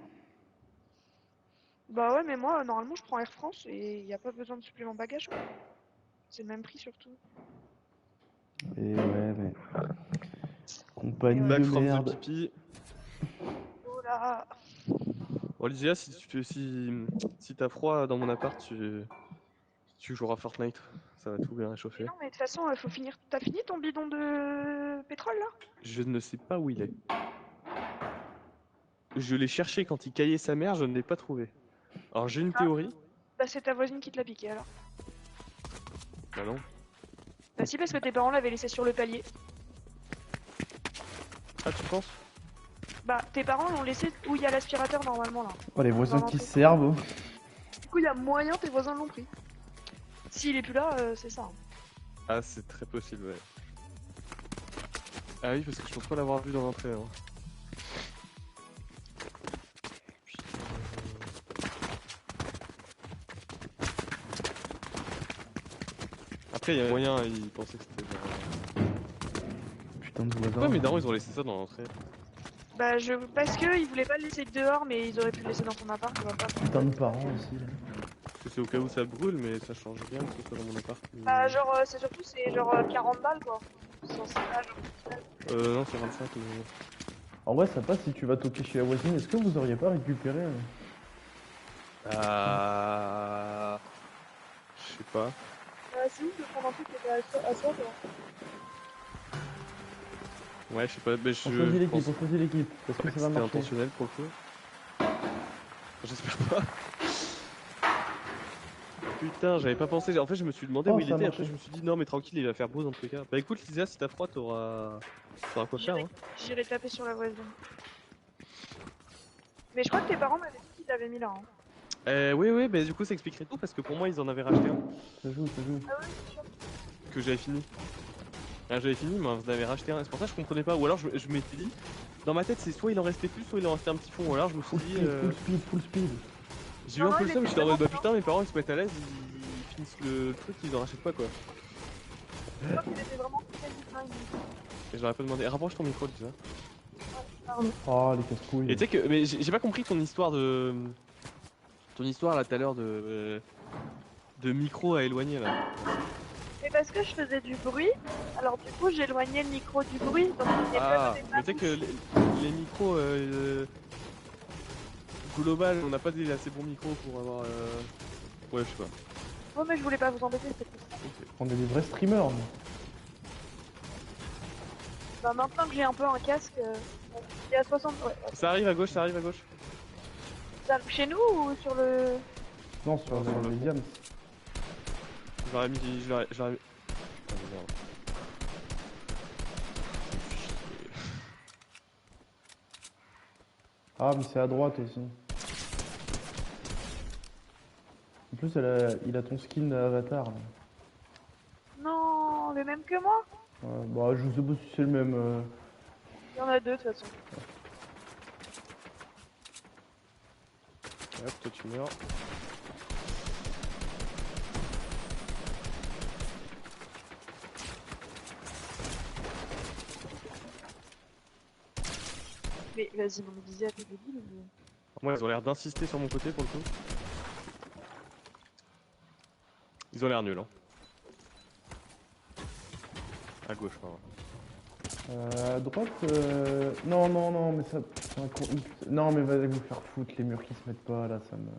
Bah ouais, mais moi, normalement, je prends Air France et il n'y a pas besoin de supplément bagage, quoi. C'est le même prix surtout. Et ouais, mais. Et Compagnie ouais. de Back from the merde. pipi. Oh là. Bon, Lysia, si t'as froid dans mon appart, tu joueras Fortnite. Ça va tout bien Mais réchauffer. non, mais de toute façon, faut finir. T'as fini ton bidon de pétrole là? Je ne sais pas où il est. Je l'ai cherché quand il caillait sa mère, je ne l'ai pas trouvé. Alors j'ai une théorie. Bah c'est ta voisine qui te l'a piqué alors. Bah non. Bah si, parce que tes parents l'avaient laissé sur le palier. Ah, tu penses? Bah tes parents l'ont laissé où il y a l'aspirateur normalement là. Oh, les voisins Dans qui l'entrée. se servent. Du coup, il y a moyen, tes voisins l'ont pris. S'il est plus là, c'est ça. Hein. Ah, c'est très possible, ouais. Ah oui, parce que je pense pas l'avoir vu dans l'entrée. Hein. Après, il y a moyen, ils pensaient que c'était genre... Putain de voisins. Ouais, mes darons, ils ont laissé ça dans l'entrée. Bah parce que ils voulaient pas le laisser dehors, mais ils auraient pu le laisser dans ton appart, tu vois pas. Putain de parents aussi. Là. Parce que c'est au cas où ça brûle, mais ça change rien que ce soit dans mon appart. Bah genre, c'est surtout, c'est genre 40 balles quoi. Censé pas, genre. Non, c'est 25. Mais... En vrai, ça passe si tu vas toquer chez la voisine. Est-ce que vous auriez pas récupéré Je sais pas. Si, je prends un truc qui était à soi, quoi. Ouais, je sais pas. Mais On je choisit l'équipe, pense on choisit l'équipe. Parce que pas ça que va c'était marcher. intentionnel pour le coup. J'espère pas. Putain, j'avais pas pensé. En fait, je me suis demandé Oh, où il ça a était. marché. Après, je me suis dit non, mais tranquille, il va faire beau dans tous les cas. Bah écoute, Lisa, si t'as froid, t'auras quoi faire. Hein. J'irai taper sur la voisine. Mais je crois que tes parents m'avaient dit qu'ils t'avaient mis là. Hein. Oui, mais du coup, ça expliquerait tout parce que pour moi, ils en avaient racheté un Ça joue, ça joue. Ah oui, c'est sûr. que j'avais fini. Ah, j'avais fini, mais vous en avez racheté un. C'est pour ça que je comprenais pas. Ou alors, je m'étais dit, dans ma tête, c'est soit il en restait plus, soit il en restait un petit fond. Ou alors, je me suis Full dit. speed, full speed, full speed. J'ai eu un Non, peu il le seum, était j'étais en mode bah vraiment putain, mes parents ils se mettent à l'aise, ils finissent le truc, ils en rachètent pas quoi. Je crois qu'il était vraiment quasi dingue. Et je leur ai pas demandé. Rapproche ton micro, tu vois. Pardon. Oh, les casse-couilles. Et tu sais que. Mais j'ai pas compris ton histoire de. Ton histoire là tout à l'heure de. De micro à éloigner là. Mais parce que je faisais du bruit, alors du coup j'ai éloigné le micro du bruit, donc il n'est Ah, pas donné mais tu sais que les micros. Global, on n'a pas des assez bons micros pour avoir. Ouais, je sais pas. Oh mais je voulais pas vous embêter, c'est tout. Ok. On est des vrais streamers. nous. Bah maintenant que j'ai un peu un casque, il est à 60... Ouais, Ça arrive à gauche, ça arrive à gauche. chez nous ou sur le... Non, sur Non, sur les le diams. Je l'aurais mis. Je l'aurais mis. Ah, mais merde. Ah, mais c'est à droite aussi. En plus, il a ton skin avatar. Là. Non, le même que moi. Bah, je sais pas si c'est le même. Il y en a deux de toute façon. Hop, toi tu meurs. Mais vas-y, mon visée à tes débiles ou... Moi, ils ont l'air d'insister sur mon côté pour le coup. Ils ont l'air nuls, hein. À gauche, pardon. À droite. Non, non, non, mais ça. c'est un Non, mais allez vous faire foutre, les murs qui se mettent pas là, ça me.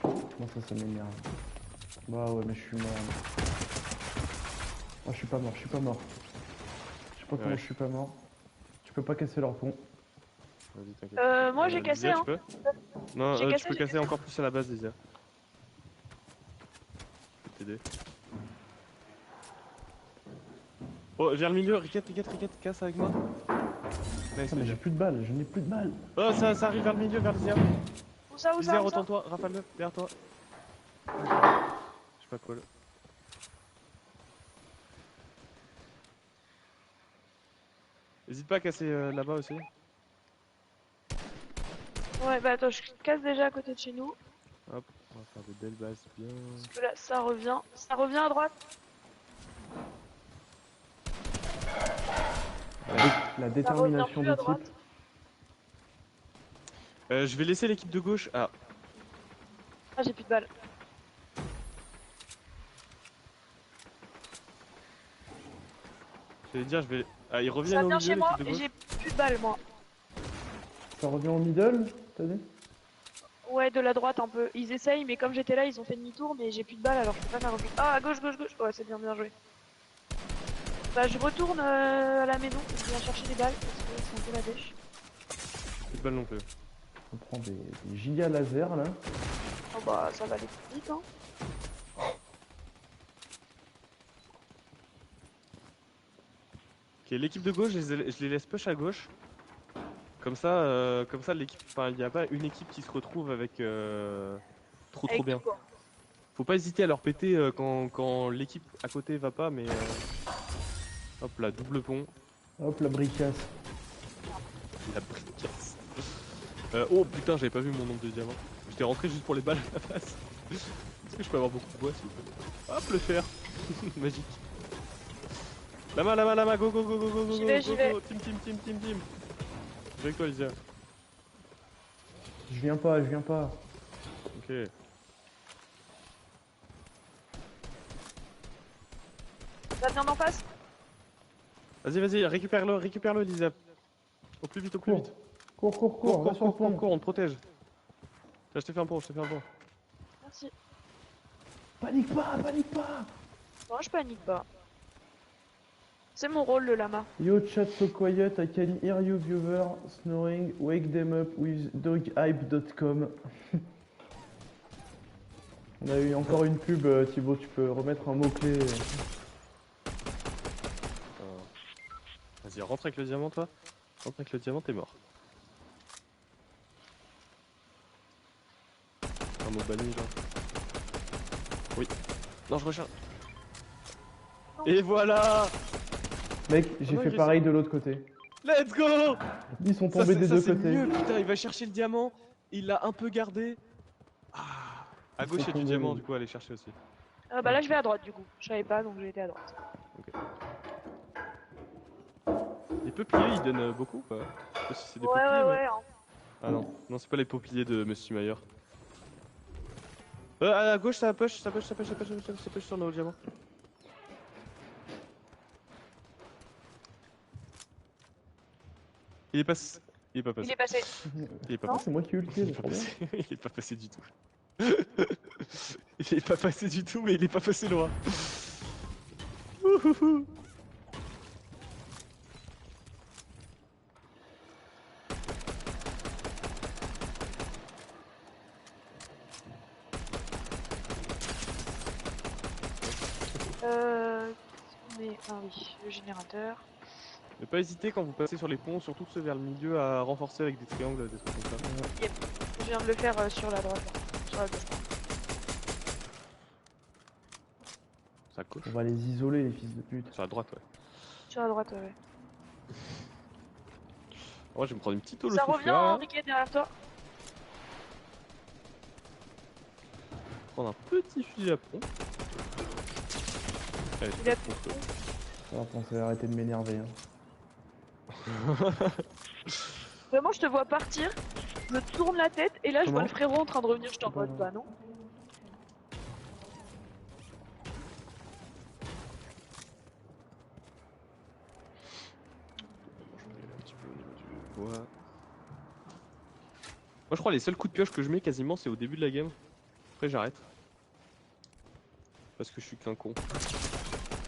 Non, ça m'énerve. Bah ouais, mais je suis mort. Oh, je suis pas mort, je suis pas mort. Je sais pas comment Ouais. je suis pas mort. Tu peux pas casser leur pont. Vas-y, t'inquiète. moi j'ai cassé, Lysia, hein. tu peux Non, J'ai tu cassé, peux j'ai casser cassé. encore plus à la base, Lysia. Je peux t'aider. Oh, vers le milieu, Riquette, casse avec moi. Nice, Ah, mais j'ai Lysia. plus de balles, je n'ai plus de balles. Oh, ça arrive vers le milieu, vers Lysia. Où ça, où Lysia, ça, où ça? retourne-toi, Rafale derrière toi. poil. N'hésite pas à casser là-bas aussi. Ouais, bah attends, je casse déjà à côté de chez nous. Hop, on va faire des belles bases bien. Parce que là, ça revient. Ça revient à droite. La Ça revient détermination plus du à type. droite. Je vais laisser l'équipe de gauche. Ah, Ah, j'ai plus de balles. j'allais dire, je vais. Ah, ils Ça reviennent au vient milieu, chez moi l'équipe de et gauche. j'ai plus de balles, moi. Ça revient au middle, t'as dit? Ouais, de la droite un peu. Ils essayent, mais comme j'étais là, ils ont fait demi-tour, mais j'ai plus de balles alors je peux pas faire un. Ah, à gauche, gauche, gauche. Ouais, c'est bien, bien joué. Bah, je retourne à la maison. Je viens chercher des balles parce que c'est un peu la dèche. Plus de balles non plus. On prend des giga lasers là. Oh bah, ça va aller plus vite, hein. Ok, l'équipe de gauche, je les laisse push à gauche. Comme ça l'équipe. Enfin, il n'y a pas une équipe qui se retrouve avec trop Avec bien. tout, quoi. Faut pas hésiter à leur péter quand l'équipe à côté va pas, mais. Hop là, double pont. Hop, la bricasse. La bricasse. Oh putain, j'avais pas vu mon nombre de diamants. J'étais rentré juste pour les balles à la face. Est-ce que je peux avoir beaucoup de bois s'il vous plaît? Hop, le fer. Magique. Lama, go, go, go, go, go, go, J'y go, vais, go, j'y vais. go. Team. Je vais avec toi, Lysia. Je viens pas, je viens pas. Ok. Ça vient d'en face. Vas-y, récupère-le, Lysia. Au plus vite, Cours. vite. Cours, va sur le pont. Cours, on te protège. Là, je t'ai fait un pont. Merci. Panique pas. Non, je panique pas. C'est mon rôle, le lama. Yo, chat so quiet, I can hear you viewer snoring, wake them up with doghype.com. On a eu encore une pub, Thibaut, tu peux remettre un mot-clé. Vas-y, rentre avec le diamant, toi. Rentre avec le diamant, t'es mort. Un mot banni, genre. Oui. Non, je recherche. Et voilà! Mec, j'ai non, fait il pareil de l'autre côté. Let's go! Ils sont tombés des deux c'est côtés. mieux, putain, il va chercher le diamant. Il l'a un peu gardé. Ah. À gauche, il y a du tombés, diamant, oui. du coup, allez chercher aussi. Bah là, je vais à droite, du coup. Je savais pas, donc j'ai été à droite. Les peupliers, ils donnent beaucoup, quoi. Je sais pas si c'est des Ouais, peupliers, mais... hein. Ah non, c'est pas les peupliers de Monsieur Mayer. À gauche, ça push sur nos diamants. Il est pas passé. Il est passé. Il est pas Non. passé. C'est moi qui ai eu le pied, Il est c'est pas trop bien. passé. Il est pas passé du tout. Il est pas passé du tout, mais il est pas passé loin. Ouhouhou. Mais... Ah oui, le générateur. Ne pas hésiter quand vous passez sur les ponts, surtout ceux vers le milieu, à renforcer avec des triangles, des trucs comme ça. Je viens de le faire sur la droite. Là. Sur la gauche. Ça coche. On va les isoler, les fils de pute. Sur la droite, ouais. Sur la droite, ouais. Moi, je vais me prendre une petite holo Ça souffleur, revient, hein, là. Riquet, derrière toi. Prendre un petit fusil à pompe. Allez, Il a c'est bon. Ça va penser à arrêter de m'énerver. Hein. Vraiment, je te vois partir. Je tourne la tête et là, je vois Comment le frérot en train de revenir. Je t'en mode, bah non. Un petit peu au niveau du bois. Moi, je crois les seuls coups de pioche que je mets quasiment, c'est au début de la game. Après, j'arrête. Parce que je suis qu'un con.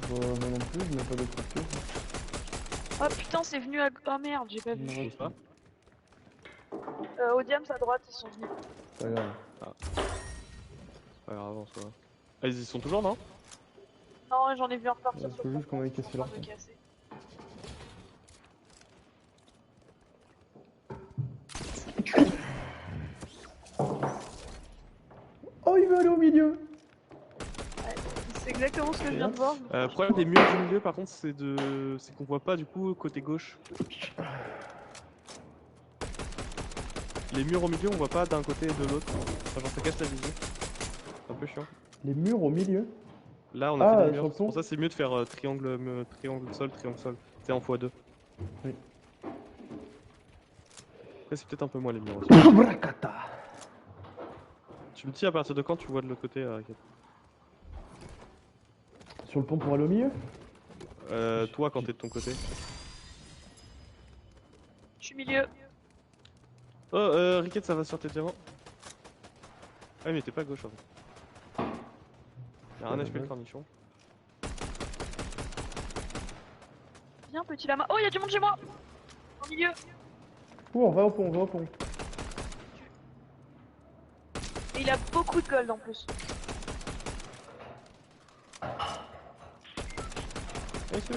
Moi non plus, je mets pas de coups de pied. Oh putain, c'est venu à. Oh merde, j'ai pas vu. Non, Comme ça. Au diams à droite, ils sont venus. c'est pas grave. C'est pas grave, en soi. Ah, ils y sont toujours, non? Non, j'en ai vu un repartir Ouais, sur faut le juste qu'on aille pont, casser ils sont en leur train de pont. casser. Oh, il veut aller au milieu. exactement ce que je viens de voir. Problème des murs du milieu, par contre, c'est qu'on voit pas du coup côté gauche. Les murs au milieu, on voit pas d'un côté et de l'autre. Enfin, genre, ça casse la vision. C'est un peu chiant. Les murs au milieu. Là, on a fait des sur murs. le C'est pont. pour ça, c'est mieux de faire triangle sol, triangle sol. C'est en x2. Oui. Après, c'est peut-être un peu moins les murs aussi. Bracata. Tu me dis à partir de quand tu vois de l'autre côté, Raquel? Sur le pont pour aller au milieu. Toi, quand t'es de ton côté. Je suis milieu. Oh, Riquette, ça va sur tes diamants. Ah, oui, mais t'es pas à gauche en fait. Y'a un HP le cornichon. Viens, petit lama. Oh, il y a du monde chez moi. Au milieu. Oh, on va au pont, on va au pont. Et il a beaucoup de gold en plus. Nice.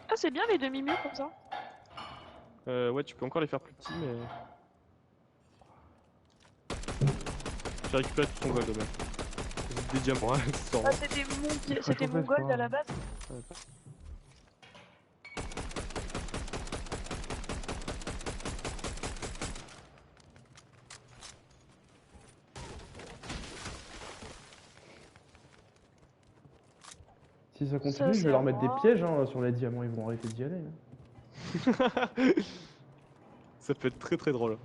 Ah, c'est bien les demi-murs comme ça. Ouais, tu peux encore les faire plus petits, mais. J'ai récupéré tout ton gold, même. Des diamants, hein, c'est Ah, c'était mon gold à la base. Si ça continue, Ça, je c'est vais leur à mettre des moi. pièges hein, sur les diamants, ils vont arrêter d'y aller. Hein. Ça peut être très très drôle.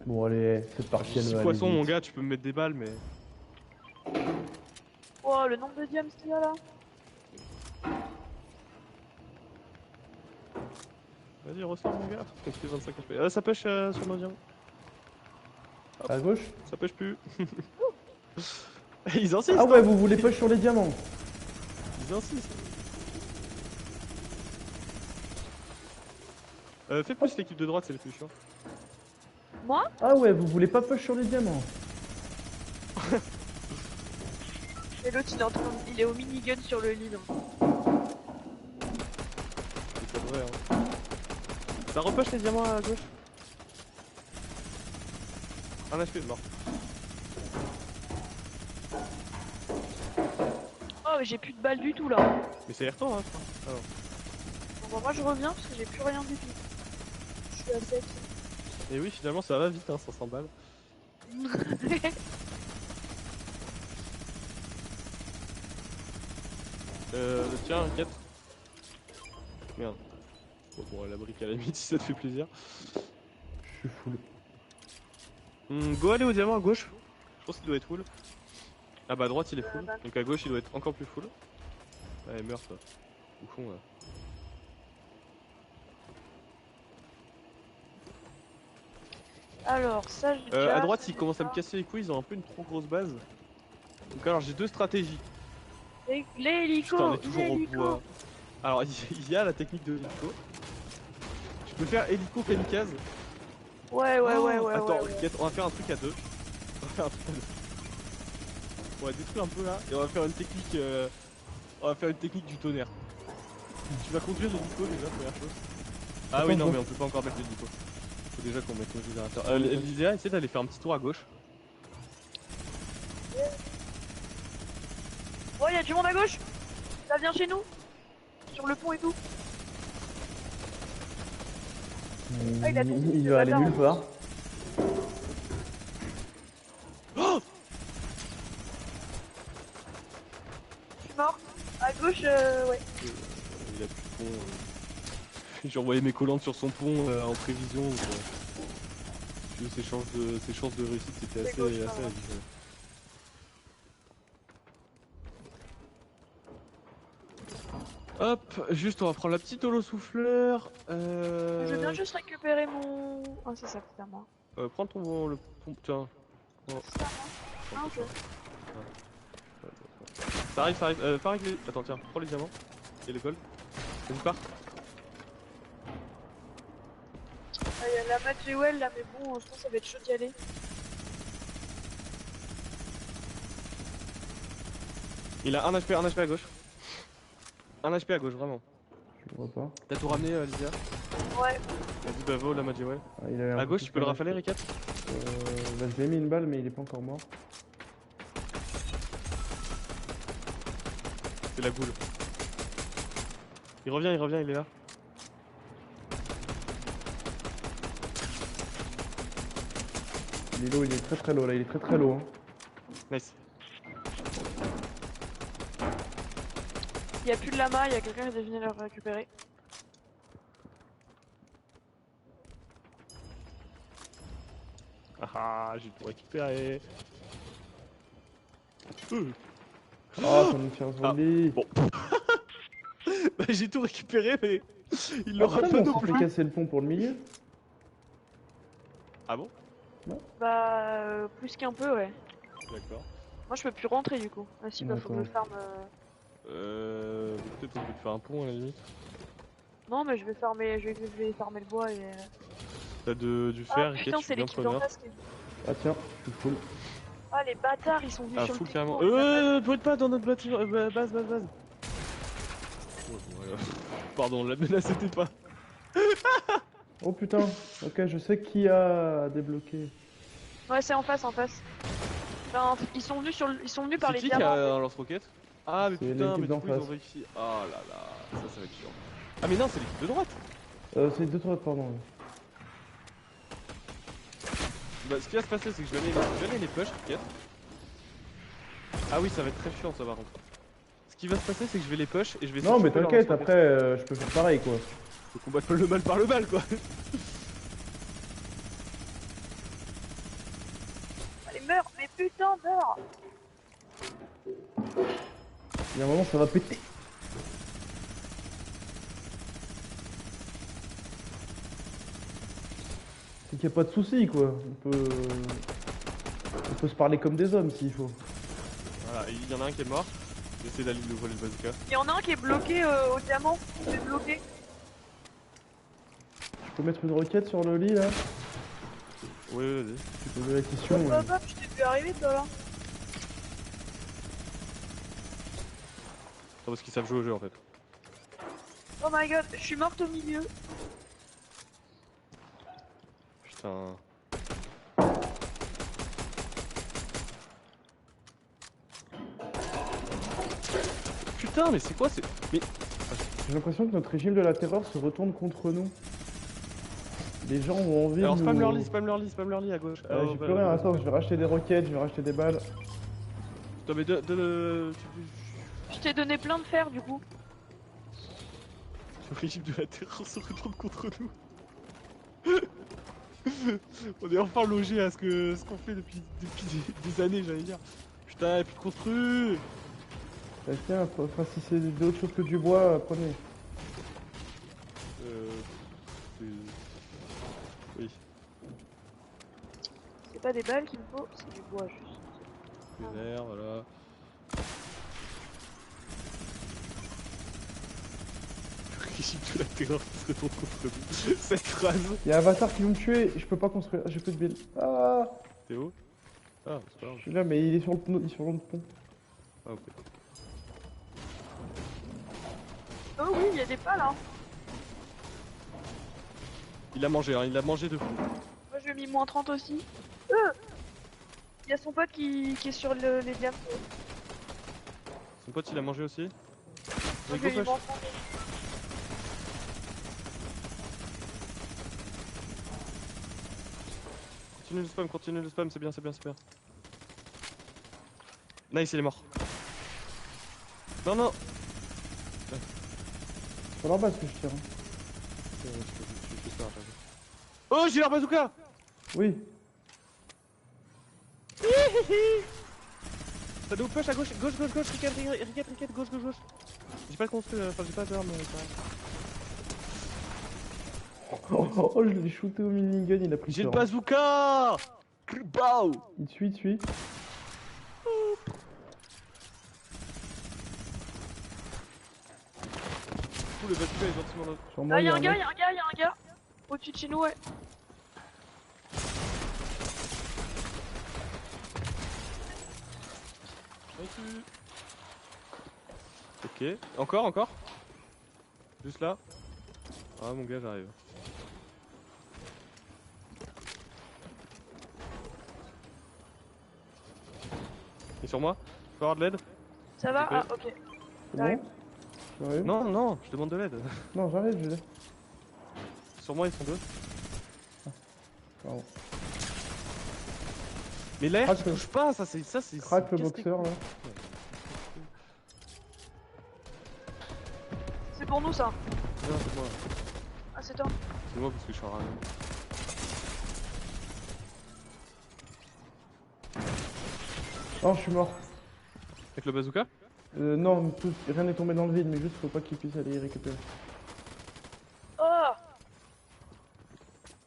Bon allez, cette partie elle Si va aller poisson, vite. mon gars, tu peux me mettre des balles, mais. Oh, le nombre de diams qu'il y a là. Vas-y, ressors, mon gars. On fait 25 HP. Ça pêche sur nos diamants. À gauche. Ça pêche plus. Ils insistent. Ah ouais, vous voulez push sur les diamants. Ils insistent. Fais plus l'équipe de droite, c'est le plus chiant. Moi? Ah ouais, vous voulez pas push sur les diamants. Et l'autre il est au minigun sur le lit. Donc. C'est pas vrai, hein. Ça repush les diamants à gauche. Un HP mort. Oh, mais j'ai plus de balles du tout là. Mais ça y retourne, hein. Alors. Bon, bah, moi je reviens parce que j'ai plus rien du tout. Je suis à 7. Et oui, finalement, ça va vite, hein, 500 balles. Tiens, 4. Merde. Bon, la brique à la limite si ça te fait plaisir. Je suis full. Go aller au diamant à gauche. Je pense qu'il doit être full. Ah bah à droite il est full. Bah. Donc à gauche il doit être encore plus full. Allez, meurs toi. Au fond là. Alors, ça j'ai À droite ils commencent à me casser les couilles, ils ont un peu une trop grosse base. Donc alors j'ai deux stratégies. L'hélico. Putain, on est toujours au bois. Alors il y a la technique de l'hélico. Tu peux faire hélico kamikaze. Ouais. Attends, ouais. Riquette, on va faire un truc à deux. On va faire un truc à deux. On va détruire un peu là et on va faire une technique. On va faire une technique du tonnerre. Tu vas conduire l'hélico déjà, première chose. Ah oui, non, mais on peut pas encore mettre l'hélico. Faut déjà qu'on mette nos générateurs. L'idéal, c'est d'aller faire un petit tour à gauche. Oh, il y a du monde à gauche. Ça vient chez nous. Sur le pont et tout. Ah, il a tout Il le va aller bâtard, nulle part. Oh Je suis mort. À gauche, ouais. Il a plus de pont. J'ai envoyé mes collantes sur son pont en prévision. Ses chances de réussite c'était assez gauche, assez habituel. Hop, juste on va prendre la petite holo souffleur. Je viens juste récupérer mon. Ah, c'est ça, putain, moi. Prends ton le pont. Tiens. Oh. Ah, ok. Ça arrive. Pas avec les. Attends, tiens, prends les diamants. Et le gold. Une part. Ah, il y a la Matjewel là, mais bon, je pense que ça va être chaud d'y aller. Il a un HP à gauche. Un HP à gauche, vraiment. Je le vois pas. T'as tout ramené, Lydia? Ouais. Vas-y, bah va, la m'a dit ouais. Ah, il a À gauche, tu peux le rafaler, Ricat? Bah, je lui ai mis une balle, mais il est pas encore mort. C'est la goule. Il revient, il est là. Il est low, il est très low là, il est très low. Hein. Nice. Il y a plus de lama, il y a quelqu'un qui est venu le récupérer. Ah, j'ai tout récupéré. Ah, ça nous tire sur le lit. Bon. Bah, j'ai tout récupéré, mais il Ah, l'aura putain, pas mais non on s'est plus. fait casser le pont pour le milieu. Ah bon? Bah, plus qu'un peu, ouais. D'accord. Moi, je peux plus rentrer du coup. Ah si, bah, faut que je farm. Peut-être qu'on peut te faire un pont à la limite. Non, mais je vais farmer le bois et. T'as du Ah fer, putain, je suis c'est bien l'équipe d'en preneur. face qui. Ah tiens, je suis full. Ah, les bâtards, ils sont venus Ah, sur full le carrément. techno. Brûle pas dans notre base. Oh, bon, voilà. Pardon, la menace était pas. Oh putain, ok, je sais qui a débloqué. Ouais, c'est en face, en face. Enfin, ils sont venus par C'est les qui qui diamants. a un lance-roquette? Ah, mais C'est putain, l'équipe mais du d'en coup ils ont face. réussi. Oh là là, ça va être chiant. Ah, mais non, c'est l'équipe de droite. C'est 2-3, pardon. Bah, ce qui va se passer, c'est que je vais aller les push, Ricket. Ah oui, ça va être très chiant ça par contre. Ce qui va se passer, c'est que je vais les push et je vais essayer Non, de mais choper leur t'inquiète, lance-roquette. après, je peux faire pareil quoi. Faut combattre le mal par le mal, quoi. Allez, meurs, mais putain, meurs. Il y a un moment, ça va péter. C'est qu'il n'y a pas de soucis quoi. On peut se parler comme des hommes s'il faut. Voilà, il y en a un qui est mort. J'essaie d'aller lui voler le bazooka. Il y en a un qui est bloqué au diamant. Il est bloqué. Je peux mettre une requête sur le lit là? Oui, vas-y. Je poser la question. Hop, hop, hop, je t'ai vu arriver toi là. Non, parce qu'ils savent jouer au jeu en fait. Oh my god, je suis morte au milieu. Putain. Putain, mais c'est quoi c'est. Mais. J'ai l'impression que notre régime de la terreur se retourne contre nous. Les gens ont envie Alors de spam nous... leur lit à gauche. J'ai plus rien, attends, je vais racheter des roquettes, je vais racheter des balles. Attends, mais de. Je t'ai donné plein de fer du coup. Le régime de la terreur se retourne contre nous. On est enfin logé à ce qu'on fait depuis des années, j'allais dire. Putain, y'a plus de construit. Bah, tiens, enfin, si c'est d'autres choses que du bois, prenez. Oui. C'est pas des balles qu'il me faut, c'est du bois juste. Des airs, voilà. Le régime de la terreur qui se retourne contre nous. Cette phrase. Y'a un bâtard qui veut me tuer, je peux pas construire, j'ai plus de billes. Ah, T'es où? Ah, c'est pas grave. je suis là, mais il est sur le pont. Il est sur le pont. Ah, ok. Oh oui, il y a des pales hein. Il a mangé, hein, il a mangé de fou. Moi je lui ai mis moins 30 aussi. Il y a son pote qui est sur les diamants. Son pote il a mangé aussi. Moi Oui, je lui ai go mis push. moins 30. Continue le spam, c'est bien, c'est bien, c'est bien. Nice, il est mort. Non, non. C'est sur leur base que je tire. Hein. Oh, j'ai leur bazooka. Oui. T'as des push à gauche, gauche, Ricket, gauche. J'ai pas de construit, enfin j'ai pas d'armes. Oh, je l'ai shooté au minigun, il a pris J'ai le peur. bazooka. Bao. Il te suit, il te suit. Ouh, le bazooka est gentiment là. Sur moi, Ah, il y a un gars, mec. y a un gars, y a un gars. Au-dessus de chez nous, ouais. Ok. Encore, encore. Juste là. Ah mon gars, j'arrive. Et sur moi? Je peux avoir de l'aide? Ça va? S'il Ah, te ok. C'est J'arrive. bon? J'arrive? Non, non, je demande de l'aide. Non, j'arrive, je l'ai. Sur moi, ils sont deux. Pardon. Mais l'air Craque qui le- touche pas, ça c'est. Craque le casse les boxeur là. C'est pour nous ça. Non, c'est moi. Ah, c'est toi. C'est moi parce que je suis en rage. Oh, je suis mort. Avec le bazooka? Non, rien n'est tombé dans le vide, mais juste faut pas qu'il puisse aller y récupérer. Oh!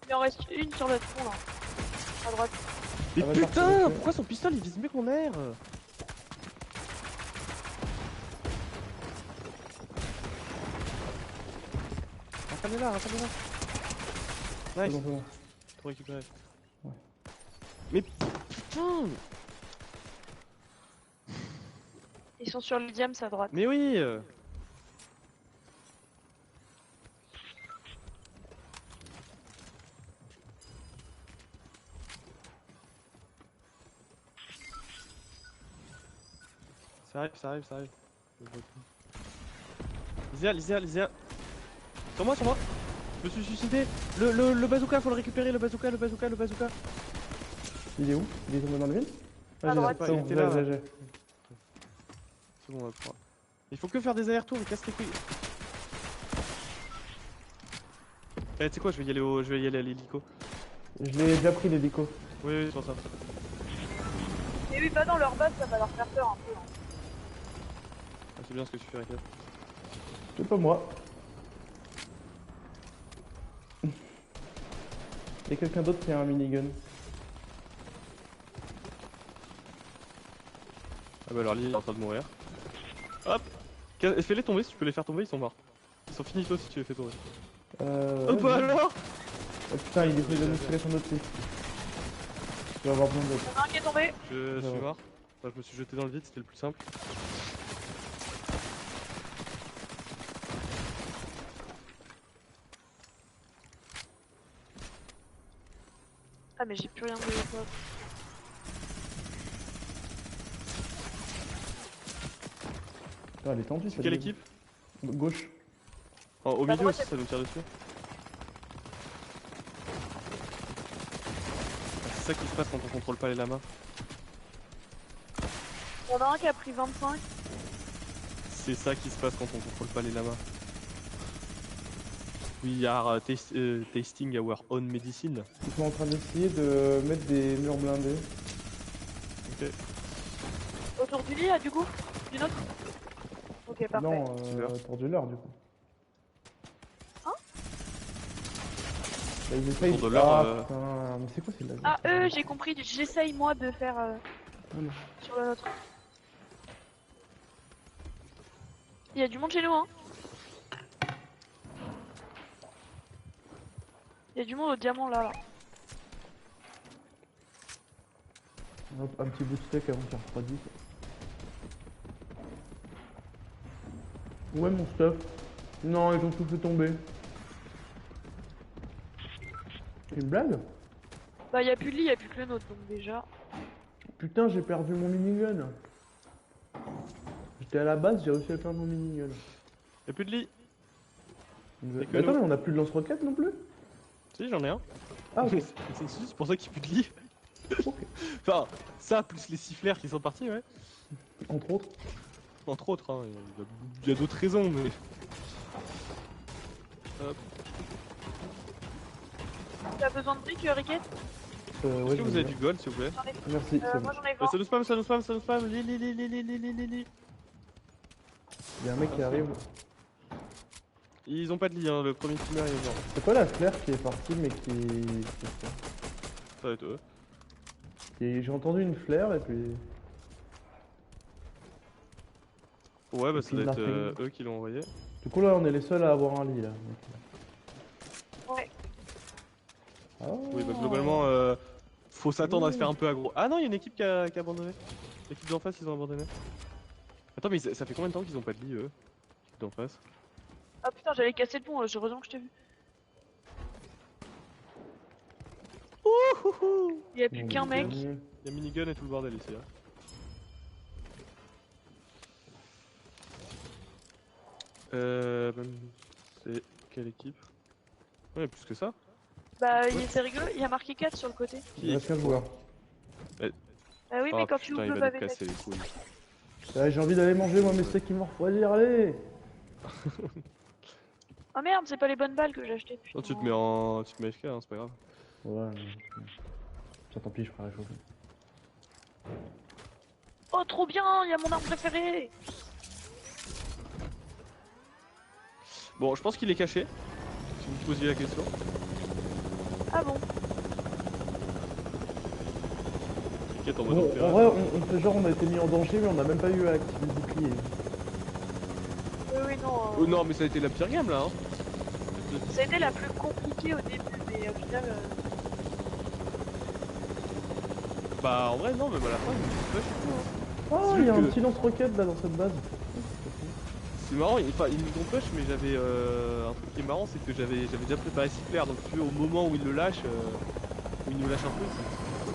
Il en reste une sur le tronc là. À droite. Mais Ah, va putain, partir, pourquoi son pistolet il vise mieux que mon air? Rattrapez-la, rattrapez-la. C'est Nice, bon, c'est bon. trop récupéré. Ouais. Mais putain! Ils sont sur le diams à droite. Mais oui! Ça arrive, ça arrive, ça arrive. Lysia, Lysia, Lysia. Sur moi, sur moi. Je me suis suicidé. Le bazooka, faut le récupérer, le bazooka, le bazooka, le bazooka. Il est où? Il est tombé dans le vide? À j'ai- droite. c'est bon, Il était là, j'ai, là. j'ai. C'est bon, on va pouvoir. Il faut que faire des allers-retours, il casse les couilles. Eh, tu sais quoi, je vais y aller à l'hélico. Je l'ai déjà pris l'hélico. Oui, oui, c'est pour ça. Et oui, va dans leur base, ça va leur faire peur un peu. Hein. Ah, c'est bien ce que tu fais, Raquel. C'est pas moi. Il y a quelqu'un d'autre qui a un minigun. Ah bah alors, Lily est en train de mourir. Hop! Fais-les tomber, si tu peux les faire tomber, ils sont morts. Ils sont finis si tu les fais tomber. Ouais, Oh bah alors! Oh, putain, il essaie de nous tirer son autre pied. Je vais avoir besoin d'aide. Il y en a un qui est tombé. Je Ça suis va. mort. Enfin, je me suis jeté dans le vide, c'était le plus simple. Ah, mais j'ai plus rien de quoi. Putain, elle est tendue cette Quelle ligne. équipe? Gauche. Au Bah, milieu moi, aussi, c'est- ça nous tire dessus. C'est ça qui se passe quand on contrôle pas les lamas. Il y en a un qui a pris 25. C'est ça qui se passe quand on contrôle pas les lamas. We are tasting our own medicine. Ils sont en train d'essayer de mettre des murs blindés. Ok. Autour du lit, là, du coup? D'une autre? Ok, parfait. Non, Super. autour de l'heure du coup. Hein? Bah, ils essayent... Autour de l'heure, Ah putain, mais c'est quoi ces lasers? Ah, j'ai compris. J'essaye, moi, de faire non. sur le nôtre. Il y a du monde chez nous, hein? Il y a du monde au diamant, là. Hop, un petit bout de steak avant qu'il refroidisse. Où est mon stuff? Non, ils ont tout fait tomber. C'est une blague? Bah, il y a plus de lit, il y a plus que le nôtre, donc déjà. Putain, j'ai perdu mon minigun. J'étais à la base, j'ai réussi à perdre mon minigun. Y'a plus de lit. Mais que attends, nous. mais on a plus de lance-roquettes non plus? Si, j'en ai un. Ah, ok. C'est juste pour ça qu'il n'y a plus de lit. Ok. Enfin, ça plus les siffleurs qui sont partis, ouais. Entre autres. Entre autres, hein. Il y a d'autres raisons, mais. Hop. T'as besoin de briques, Riquet? Ouais, Est-ce que je vous veux avez bien. du gold, s'il vous plaît? J'en ai. Merci, c'est bon. Moi, j'en ai 20. Ça nous spam, ça nous spam, ça nous spam. Li. Il y a un mec qui arrive. Ils ont pas de lit, hein. Le premier teamer il est mort. C'est quoi la flare qui est partie mais qui... Ça va être eux. J'ai entendu une flare et puis... Ouais, bah ça Puis doit être nothing. eux qui l'ont envoyé. Du coup là on est les seuls à avoir un lit là. Ouais. Oh. Oui, bah globalement, faut s'attendre à se faire un peu aggro. Ah non, il y a une équipe qui a abandonné. L'équipe d'en face, ils ont abandonné. Attends, mais ça fait combien de temps qu'ils ont pas de lit, eux? D'en face. Ah putain, j'allais casser le pont, heureusement que je t'ai vu. Il y a plus Bon, qu'un bah, mec. gagné. Y'a minigun et tout le bordel ici. Hein. C'est quelle équipe? Ouais, plus que ça. Bah, c'est rigolo, il y a marqué 4 sur le côté. Il reste qu'un joueur. Ah oui, Oh mais quand tu putain, ouvres il le va nous pavé casser les couilles. Ouais, j'ai envie d'aller manger moi mes steaks qui vont refroidir, allez. Oh merde, c'est pas les bonnes balles que j'ai achetées. Non, Putain. tu te mets FK, hein, c'est pas grave. Ouais, ça tant pis, je ferai réchauffer. Oh, trop bien, il y a mon arme préférée. Bon, je pense qu'il est caché. Si vous me posiez la question. Ah bon? T'inquiète, en mode Bon, opéra. en vrai, on fait genre on a été mis en danger, mais on a même pas eu à activer le bouclier. Oui, non. Oh non, mais ça a été la pire game là. Hein. Ça a été la plus compliquée au début, mais au final. Bah, en vrai, non, même à la fin, il me push et tout. Hein. Oh, C'est il y a juste un que- petit lance-roquette là dans cette base. C'est marrant, ils nous ont push, mais j'avais un truc qui est marrant, c'est que j'avais déjà préparé Sinclair, donc tu vois, au moment où il le lâche, où il nous lâche un peu.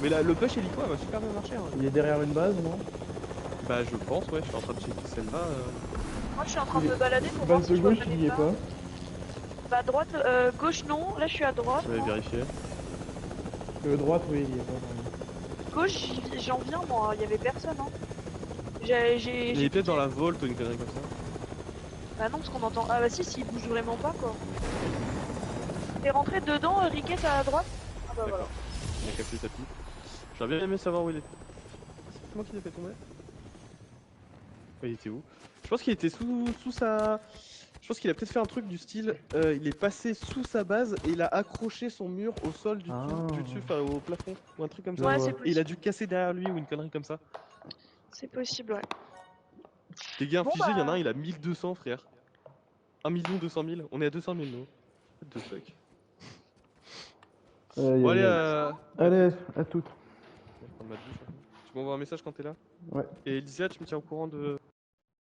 Mais là, le push hélico, elle va super bien marcher. Hein. Il est derrière une base, non? Bah, je pense, ouais, je suis en train de checker celle-là. Moi, je suis en train de me balader pour voir Base si de je vois gauche, pas il des y est pas. pas. Bah, droite, gauche, non. Là, je suis à droite. J'avais moi. vérifié. Droite, oui, il y est pas. Gauche, j'en viens, moi. Il y avait personne, hein. Il est peut-être dans la vault ou une connerie comme ça. Bah non, parce qu'on entend. Ah bah si, s'il bouge vraiment pas, quoi. T'es rentré dedans, Riquet, à droite? Ah bah voilà. D'accord. Il a cassé sa pipe. J'aurais bien aimé savoir où il était. C'est moi qui l'ai fait tomber. Il était où? Je pense qu'il était sous sa... Je pense qu'il a peut-être fait un truc du style, il est passé sous sa base et il a accroché son mur au sol du dessus, enfin au plafond, ou un truc comme ça. Ouais, c'est Et il a possible. dû casser derrière lui ou une connerie comme ça. C'est possible, ouais. Les gars, un Bon, fusil, il y en a bah. un, il a 1200 frère. 1 200 000, on est à 200 000 nous. What the fuck. Aïe, Bon aïe, allez, aïe. Allez, à toutes. Je vais prendre ma douche, hein. Tu m'envoies un message quand t'es là. Ouais. Et Lysia, tu me tiens au courant de...